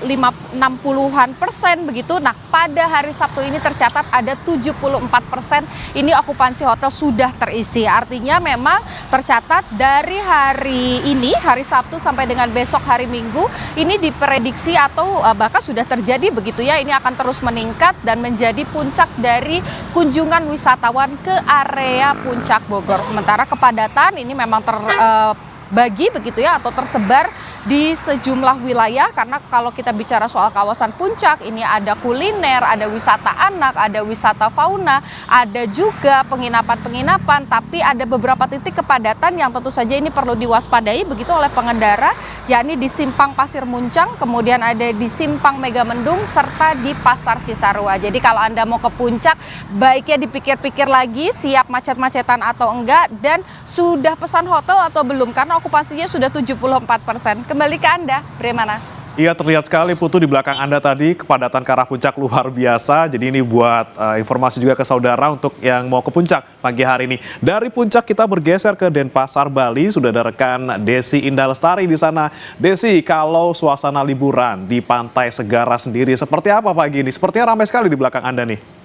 60-an% begitu. Nah, pada hari Sabtu ini tercatat ada 74% ini okupansi hotel sudah terisi. Artinya memang tercatat dari hari ini, hari Sabtu sampai dengan besok hari Minggu, ini diprediksi atau bahkan sudah terjadi begitu ya, ini akan terus meningkat dan menjadi puncak dari kunjungan wisatawan ke area Puncak Bogor. Sementara kepadatan ini memang terbagi begitu ya, atau tersebar di sejumlah wilayah, karena kalau kita bicara soal kawasan puncak ini ada kuliner, ada wisata anak, ada wisata fauna, ada juga penginapan-penginapan, tapi ada beberapa titik kepadatan yang tentu saja ini perlu diwaspadai begitu oleh pengendara, yakni di Simpang Pasir Muncang, kemudian ada di Simpang Megamendung, serta di Pasar Cisarua. Jadi kalau Anda mau ke puncak, baiknya dipikir-pikir lagi siap macet-macetan atau enggak, dan sudah pesan hotel atau belum, karena okupasinya sudah 74%. Kembali ke Anda, Bremana. Iya, terlihat sekali Putu di belakang Anda tadi, kepadatan ke arah puncak luar biasa. Jadi ini buat informasi juga ke saudara untuk yang mau ke puncak pagi hari ini. Dari puncak kita bergeser ke Denpasar, Bali. Sudah ada rekan Desi Indah Lestari di sana. Desi, kalau suasana liburan di Pantai Segara sendiri seperti apa pagi ini? Sepertinya ramai sekali di belakang Anda nih.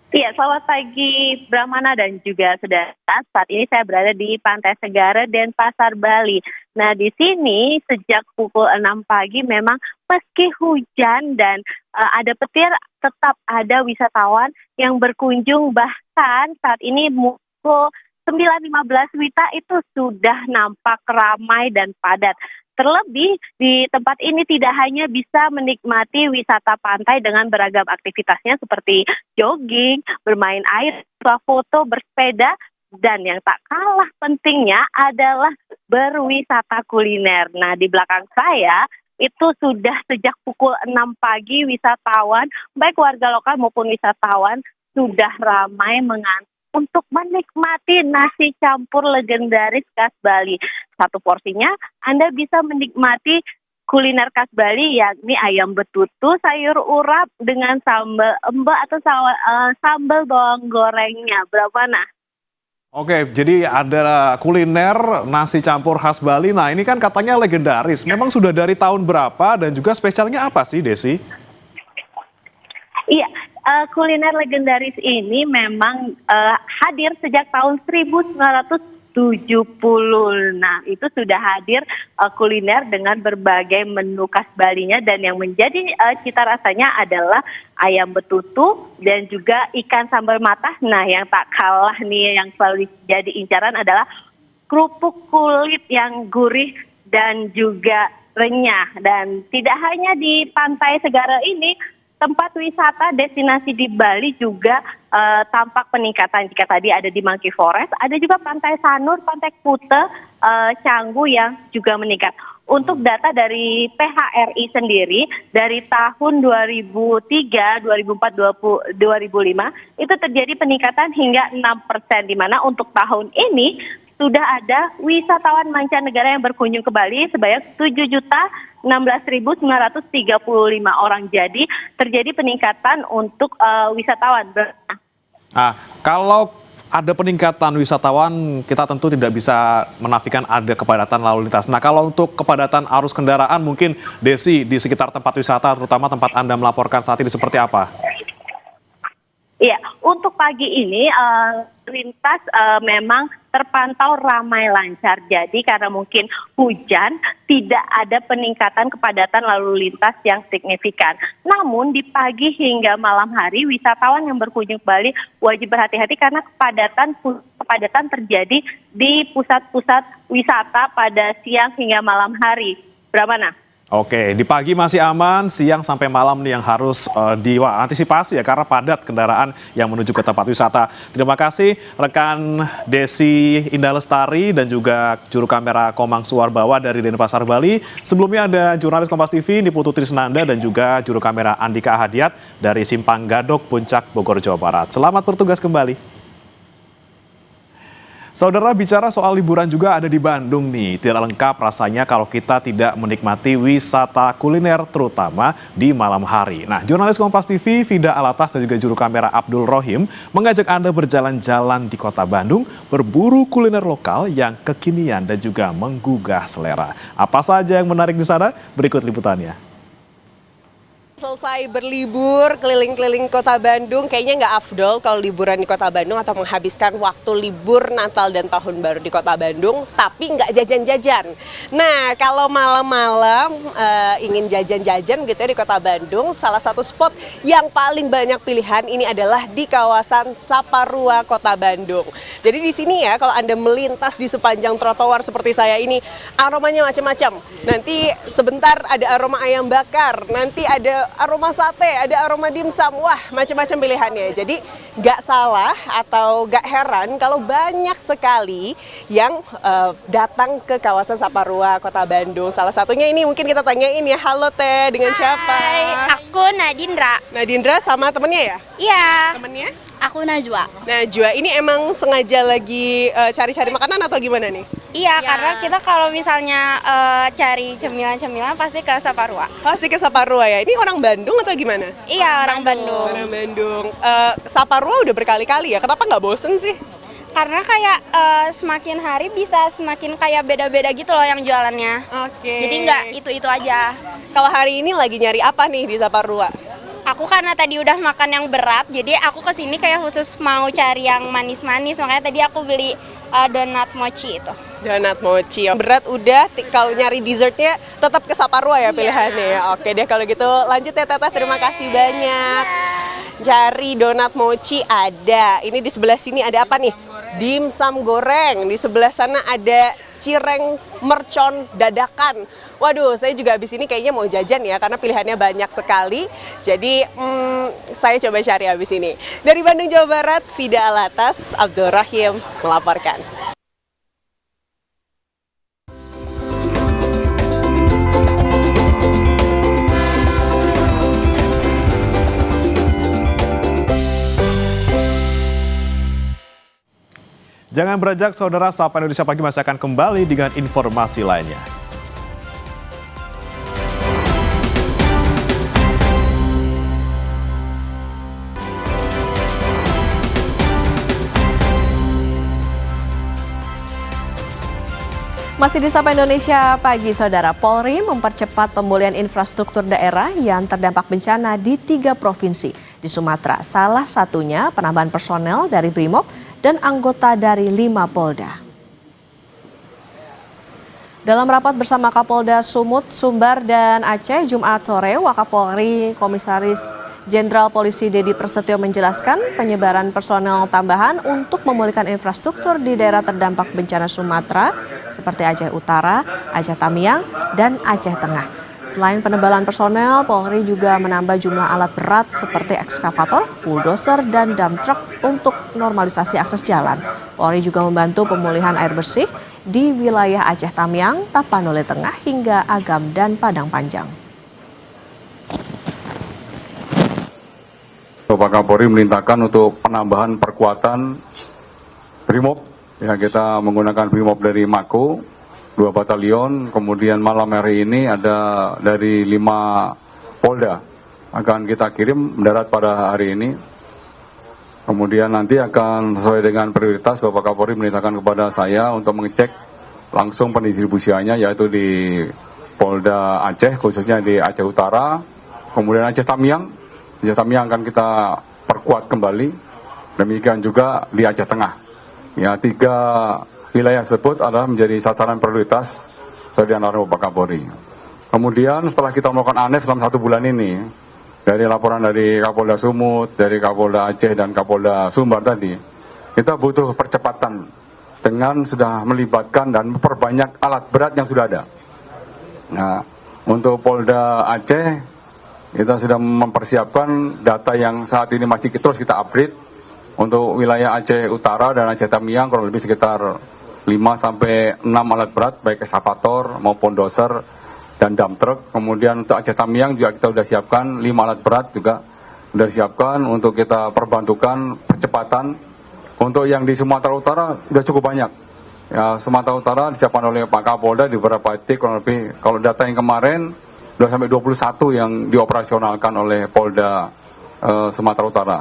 Iya, selamat pagi Brahmana dan juga saudara. Saat ini saya berada di Pantai Segara, Denpasar, Bali. Nah, di sini sejak pukul 6 pagi memang meski hujan dan ada petir, tetap ada wisatawan yang berkunjung. Bahkan saat ini pukul 9.15 Wita itu sudah nampak ramai dan padat. Terlebih di tempat ini tidak hanya bisa menikmati wisata pantai dengan beragam aktivitasnya seperti jogging, bermain air, foto, bersepeda, dan yang tak kalah pentingnya adalah berwisata kuliner. Nah, di belakang saya itu sudah sejak pukul 6 pagi wisatawan, baik warga lokal maupun wisatawan, sudah ramai mengantri untuk menikmati nasi campur legendaris khas Bali. Satu porsinya Anda bisa menikmati kuliner khas Bali, yakni ayam betutu, sayur urap dengan sambal embak atau sambal bawang gorengnya. Berapa nah? Oke, jadi ada kuliner nasi campur khas Bali. Nah, ini kan katanya legendaris. Memang sudah dari tahun berapa dan juga spesialnya apa sih, Desi? Iya. Kuliner legendaris ini memang hadir sejak tahun 1970. Nah, itu sudah hadir kuliner dengan berbagai menu khas Balinya, dan yang menjadi cita rasanya adalah ayam betutu dan juga ikan sambal matah. Nah, yang tak kalah nih yang selalu jadi incaran adalah kerupuk kulit yang gurih dan juga renyah. Dan tidak hanya di Pantai Segara ini, tempat wisata destinasi di Bali juga tampak peningkatan. Jika tadi ada di Monkey Forest, ada juga Pantai Sanur, Pantai Kute, Canggu yang juga meningkat. Untuk data dari PHRI sendiri, dari tahun 2003, 2004, 2005, itu terjadi peningkatan hingga 6%, di mana untuk tahun ini sudah ada wisatawan mancanegara yang berkunjung ke Bali sebanyak 7.016.935 orang. Jadi terjadi peningkatan untuk wisatawan. Kalau ada peningkatan wisatawan, kita tentu tidak bisa menafikan ada kepadatan lalu lintas. Nah, kalau untuk kepadatan arus kendaraan, mungkin Desi di sekitar tempat wisata, terutama tempat Anda melaporkan saat ini seperti apa? Iya, untuk pagi ini lintas memang terpantau ramai lancar. Jadi karena mungkin hujan, tidak ada peningkatan kepadatan lalu lintas yang signifikan. Namun di pagi hingga malam hari, wisatawan yang berkunjung ke Bali wajib berhati-hati karena kepadatan terjadi di pusat-pusat wisata pada siang hingga malam hari. Bramana. Oke, di pagi masih aman, siang sampai malam nih yang harus diantisipasi ya karena padat kendaraan yang menuju ke tempat wisata. Terima kasih rekan Desi Indah Lestari dan juga juru kamera Komang Suwarbawa dari Denpasar Bali. Sebelumnya ada jurnalis Kompas TV Niputu Trisnanda dan juga juru kamera Andika Hadiat dari Simpang Gadok, Puncak, Bogor, Jawa Barat. Selamat bertugas kembali. Saudara, bicara soal liburan juga ada di Bandung nih. Tidak lengkap rasanya kalau kita tidak menikmati wisata kuliner terutama di malam hari. Nah, jurnalis Kompas TV Vida Alatas dan juga juru kamera Abdul Rohim mengajak Anda berjalan-jalan di kota Bandung, berburu kuliner lokal yang kekinian dan juga menggugah selera. Apa saja yang menarik di sana? Berikut liputannya. Selesai berlibur keliling-keliling kota Bandung, kayaknya nggak afdol kalau liburan di kota Bandung atau menghabiskan waktu libur Natal dan Tahun Baru di kota Bandung, tapi nggak jajan-jajan. Nah, kalau malam-malam ingin jajan-jajan gitu ya di kota Bandung, salah satu spot yang paling banyak pilihan ini adalah di kawasan Saparua, Kota Bandung. Jadi di sini ya, kalau Anda melintas di sepanjang trotoar seperti saya ini, aromanya macam-macam. Nanti sebentar ada aroma ayam bakar, nanti ada aroma sate, ada aroma dimsum, wah macam-macam pilihannya. Jadi nggak salah atau nggak heran kalau banyak sekali yang datang ke kawasan Saparua, Kota Bandung. Salah satunya ini mungkin kita tanyain ya, halo Teh, dengan siapa? Aku Nadindra. Nadindra sama temennya ya? Iya. Temennya? Aku Najwa. Najwa, ini emang sengaja lagi cari-cari makanan atau gimana nih? Iya, karena kita kalau misalnya cari cemilan-cemilan pasti ke Saparua. Pasti ke Saparua ya? Ini orang Bandung atau gimana? Iya, orang Bandung. Orang Bandung. Saparua udah berkali-kali ya, kenapa nggak bosen sih? Karena kayak semakin hari bisa semakin kayak beda-beda gitu loh yang jualannya. Oke. Jadi nggak itu-itu aja. Kalau hari ini lagi nyari apa nih di Saparua? Aku karena tadi udah makan yang berat, jadi aku kesini kayak khusus mau cari yang manis-manis. Makanya tadi aku beli donat mochi itu. Donat mochi. Berat udah, kalau nyari dessertnya tetap ke Saparua ya pilihannya ya. Oke deh kalau gitu lanjut ya Teteh, terima kasih banyak. Cari donat mochi ada. Ini di sebelah sini ada apa nih? Dimsum goreng. Di sebelah sana ada cireng mercon dadakan. Waduh, saya juga habis ini kayaknya mau jajan ya, karena pilihannya banyak sekali. Jadi, saya coba cari habis ini. Dari Bandung, Jawa Barat, Vida Alatas, Abdul Rahim melaporkan. Jangan beranjak, saudara. Sapa Indonesia Pagi masih akan kembali dengan informasi lainnya. Masih di Sapa Indonesia Pagi, saudara. Polri mempercepat pemulihan infrastruktur daerah yang terdampak bencana di 3 provinsi di Sumatera. Salah satunya penambahan personel dari Brimob dan anggota dari 5 Polda. Dalam rapat bersama Kapolda Sumut, Sumbar, dan Aceh Jumat sore, Wakapolri Komisaris Jenderal Polisi Dedi Prasetyo menjelaskan penyebaran personel tambahan untuk memulihkan infrastruktur di daerah terdampak bencana Sumatera seperti Aceh Utara, Aceh Tamiang, dan Aceh Tengah. Selain penebalan personel, Polri juga menambah jumlah alat berat seperti ekskavator, bulldozer, dan dump truck untuk normalisasi akses jalan. Polri juga membantu pemulihan air bersih di wilayah Aceh Tamiang, Tapanuli Tengah, hingga Agam dan Padang Panjang. Bapak Kapolri memerintahkan untuk penambahan perkuatan Brimob. Ya, kita menggunakan Brimob dari Mako, 2 batalion, kemudian malam hari ini ada dari 5 Polda. Akan kita kirim mendarat pada hari ini. Kemudian nanti akan sesuai dengan prioritas, Bapak Kapolri memerintahkan kepada saya untuk mengecek langsung pendistribusiannya, yaitu di Polda Aceh, khususnya di Aceh Utara, kemudian Aceh Tamiang. Aceh Tamiang akan kita perkuat kembali, demikian juga di Aceh Tengah. Ya, 3 wilayah tersebut adalah menjadi sasaran prioritas dari arahan Bapak Kapolri. Kemudian setelah kita melakukan ANEF selama 1 bulan ini, dari laporan dari Kapolda Sumut, dari Kapolda Aceh dan Kapolda Sumbar tadi, kita butuh percepatan dengan sudah melibatkan dan memperbanyak alat berat yang sudah ada. Nah, untuk Polda Aceh, kita sudah mempersiapkan data yang saat ini masih terus kita upgrade. Untuk wilayah Aceh Utara dan Aceh Tamiang kurang lebih sekitar 5-6 alat berat, baik ekskavator maupun doser dan dump truck. Kemudian untuk Aceh Tamiang juga kita sudah siapkan 5 alat berat juga sudah disiapkan untuk kita perbantukan percepatan. Untuk yang di Sumatera Utara sudah cukup banyak. Ya, Sumatera Utara disiapkan oleh Pak Kapolda di beberapa titik, kurang lebih kalau data yang kemarin sudah sampai 21 yang dioperasionalkan oleh Polda Sumatera Utara.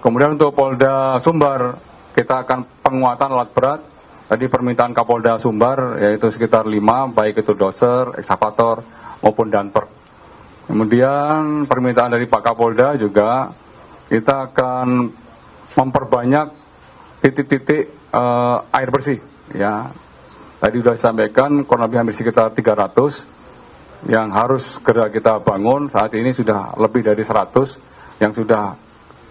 Kemudian untuk Polda Sumbar, kita akan penguatan alat berat. Tadi permintaan Kapolda Sumbar yaitu sekitar 5, baik itu doser, ekskavator maupun dumper. Kemudian permintaan dari Pak Kapolda juga, kita akan memperbanyak titik-titik air bersih. Ya, tadi sudah disampaikan kurang lebih hampir sekitar 300 yang harus segera kita bangun. Saat ini sudah lebih dari 100 yang sudah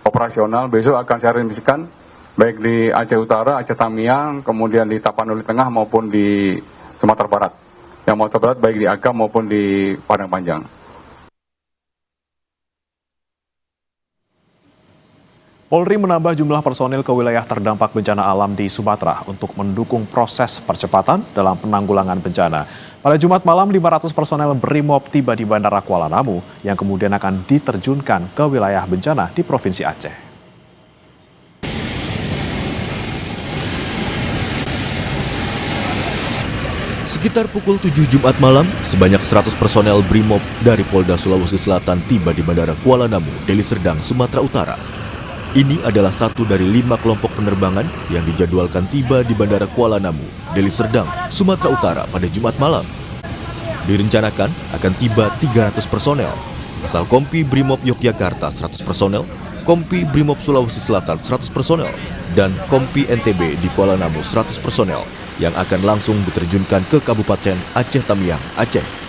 operasional. Besok akan saya remisikan baik di Aceh Utara, Aceh Tamiang, kemudian di Tapanuli Tengah maupun di Sumatera Barat. Yang Sumatera Barat baik di Agam maupun di Padang Panjang. Polri menambah jumlah personil ke wilayah terdampak bencana alam di Sumatera untuk mendukung proses percepatan dalam penanggulangan bencana. Pada Jumat malam, 500 personel Brimob tiba di Bandara Kuala Namu yang kemudian akan diterjunkan ke wilayah bencana di Provinsi Aceh. Sekitar pukul 7 Jumat malam, sebanyak 100 personel Brimob dari Polda Sulawesi Selatan tiba di Bandara Kuala Namu, Deli Serdang, Sumatera Utara. Ini adalah satu dari 5 kelompok penerbangan yang dijadwalkan tiba di Bandara Kuala Namu, Deli Serdang, Sumatera Utara pada Jumat malam. Direncanakan akan tiba 300 personel, asal Kompi Brimob Yogyakarta 100 personel, Kompi Brimob Sulawesi Selatan 100 personel, dan Kompi NTB di Kuala Namu 100 personel yang akan langsung diterjunkan ke Kabupaten Aceh Tamiang, Aceh.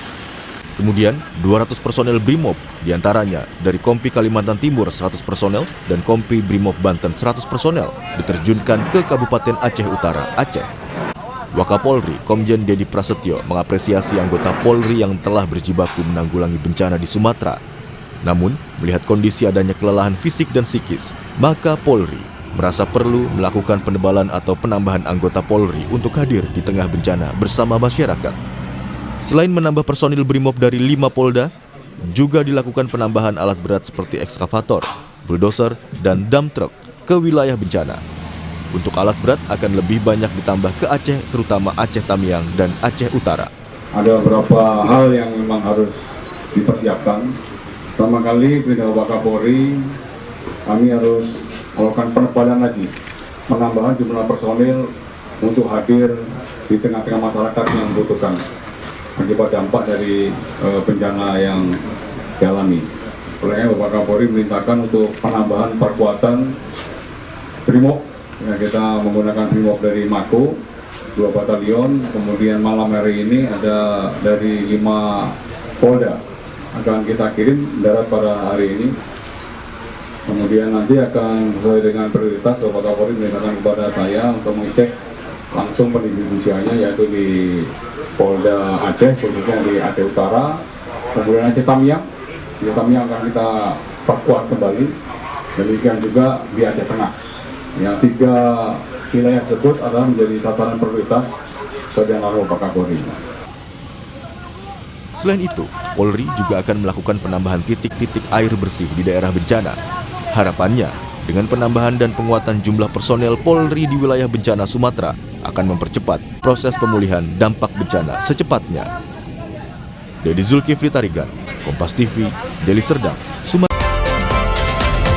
Kemudian 200 personel Brimob, diantaranya dari Kompi Kalimantan Timur 100 personel dan Kompi Brimob Banten 100 personel diterjunkan ke Kabupaten Aceh Utara, Aceh. Wakapolri Komjen Dedi Prasetyo mengapresiasi anggota Polri yang telah berjibaku menanggulangi bencana di Sumatera. Namun, melihat kondisi adanya kelelahan fisik dan psikis, maka Polri merasa perlu melakukan penebalan atau penambahan anggota Polri untuk hadir di tengah bencana bersama masyarakat. Selain menambah personil Brimob dari 5 Polda, juga dilakukan penambahan alat berat seperti ekskavator, bulldozer, dan dump truck ke wilayah bencana. Untuk alat berat akan lebih banyak ditambah ke Aceh, terutama Aceh Tamiang dan Aceh Utara. Ada beberapa hal yang memang harus dipersiapkan. Pertama kali, perintah Bapak Kapolri, kami harus melakukan penebalan lagi, penambahan jumlah personil untuk hadir di tengah-tengah masyarakat yang membutuhkan akibat dampak dari bencana yang dialami. Oleh Bapak Kapolri memerintahkan untuk penambahan perkuatan Brimob. Ya, kita menggunakan Brimob dari Mako, 2 batalion, kemudian malam hari ini ada dari 5 Polda akan kita kirim mendarat pada hari ini. Kemudian nanti akan sesuai dengan prioritas Bapak Kapolri memerintahkan kepada saya untuk mengecek langsung pendistribusiannya, yaitu di Polda Aceh, khususnya di Aceh Utara, Kemudian Aceh Tamiang akan kita perkuat kembali. Demikian juga di Aceh Tengah. Ya, 3 wilayah tersebut adalah menjadi sasaran prioritas Badan Narkoba Kapolri. Selain itu, Polri juga akan melakukan penambahan titik-titik air bersih di daerah bencana. Harapannya, dengan penambahan dan penguatan jumlah personel Polri di wilayah bencana Sumatera akan mempercepat proses pemulihan dampak bencana secepatnya. Dedi Zulkifli Tarigan, Kompas TV, Deli Serdang.